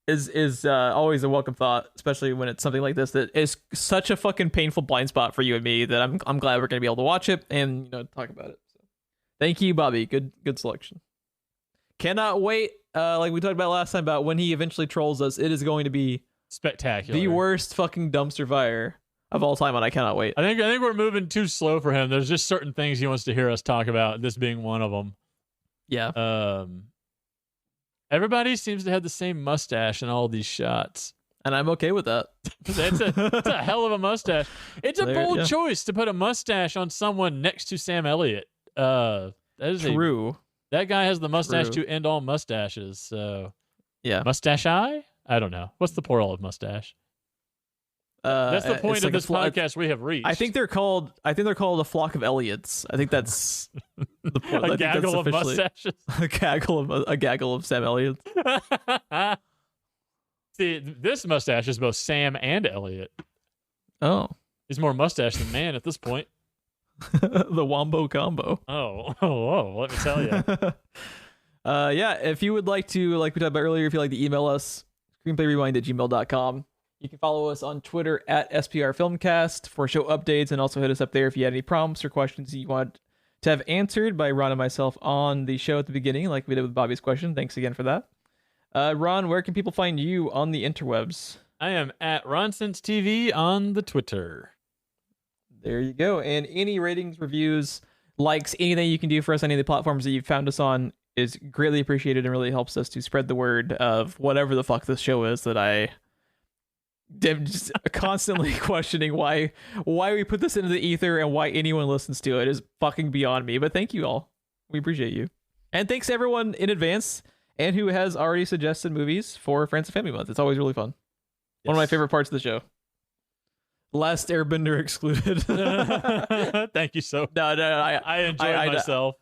is always a welcome thought, especially when it's something like this that is such a fucking painful blind spot for you and me that I'm glad we're gonna be able to watch it and talk about it. So, thank you, Bobby. Good selection. Cannot wait. Like we talked about last time about when he eventually trolls us, it is going to be spectacular. The worst fucking dumpster fire of all time, and I cannot wait. I think we're moving too slow for him. There's just certain things he wants to hear us talk about, this being one of them. Yeah. Everybody seems to have the same mustache in all these shots, and I'm okay with that. It's a hell of a mustache. It's a bold choice to put a mustache on someone next to Sam Elliott. That is true. That guy has the mustache to end all mustaches. So, yeah, mustache eye. I don't know. What's the plural of mustache? That's the point of this podcast we have reached. I think they're called a flock of Elliots. I think that's the point. A gaggle of mustaches. A gaggle of Sam Elliots. See, this mustache is both Sam and Elliot. Oh, he's more mustache than man at this point. The Wombo combo. Oh, let me tell you. Yeah, if you would like to, like we talked about earlier, if you'd like to email us, screenplayrewind@gmail.com. You can follow us on Twitter at SPR Filmcast for show updates, and also hit us up there if you had any prompts or questions that you want to have answered by Ron and myself on the show at the beginning, like we did with Bobby's question. Thanks again for that. Ron, where can people find you on the interwebs? I am at RonSenseTV on the Twitter. There you go. And any ratings, reviews, likes, anything you can do for us on any of the platforms that you've found us on is greatly appreciated and really helps us to spread the word of whatever the fuck this show is that I am just constantly questioning why we put this into the ether and why anyone listens to it is fucking beyond me. But thank you all. We appreciate you. And thanks everyone in advance and who has already suggested movies for Friends and Family Month. It's always really fun. Yes. One of my favorite parts of the show. Last Airbender excluded. Thank you so. No, I enjoyed myself.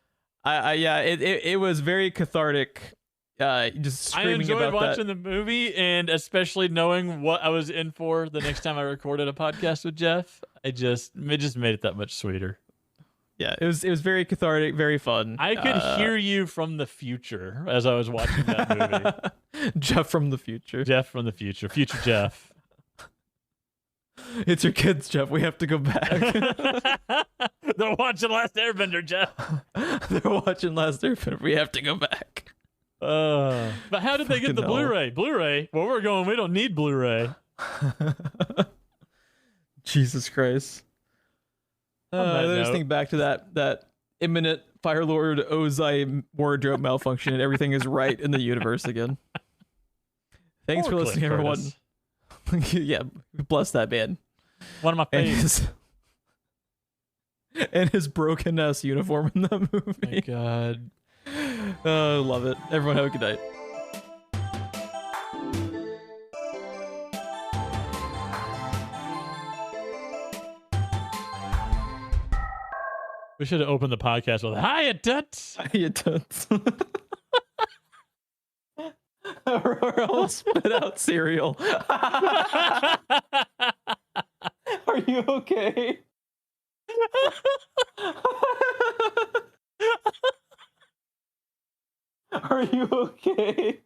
It was very cathartic. Just screaming. I enjoyed about watching the movie, and especially knowing what I was in for the next time I recorded a podcast with Jeff. It just made it that much sweeter. Yeah, it was very cathartic, very fun. I could hear you from the future as I was watching that movie. Jeff from the future. Future Jeff. It's your kids, Jeff. We have to go back. They're watching Last Airbender, Jeff. They're watching Last Airbender. We have to go back. But how did they get the Blu-ray? Blu-ray? Where we're going, we don't need Blu-ray. Jesus Christ. I just think back to that imminent Fire Lord Ozai wardrobe malfunction and everything is right in the universe again. Thanks for listening, everyone. Yeah, bless that man. One of my favorites. And his broken ass uniform in that movie. My God. Oh, love it. Everyone have a good night. We should have opened the podcast with "Hiya, Tuts." Hiya, Tuts. Or I'll spit out cereal. Are you okay? Are you okay?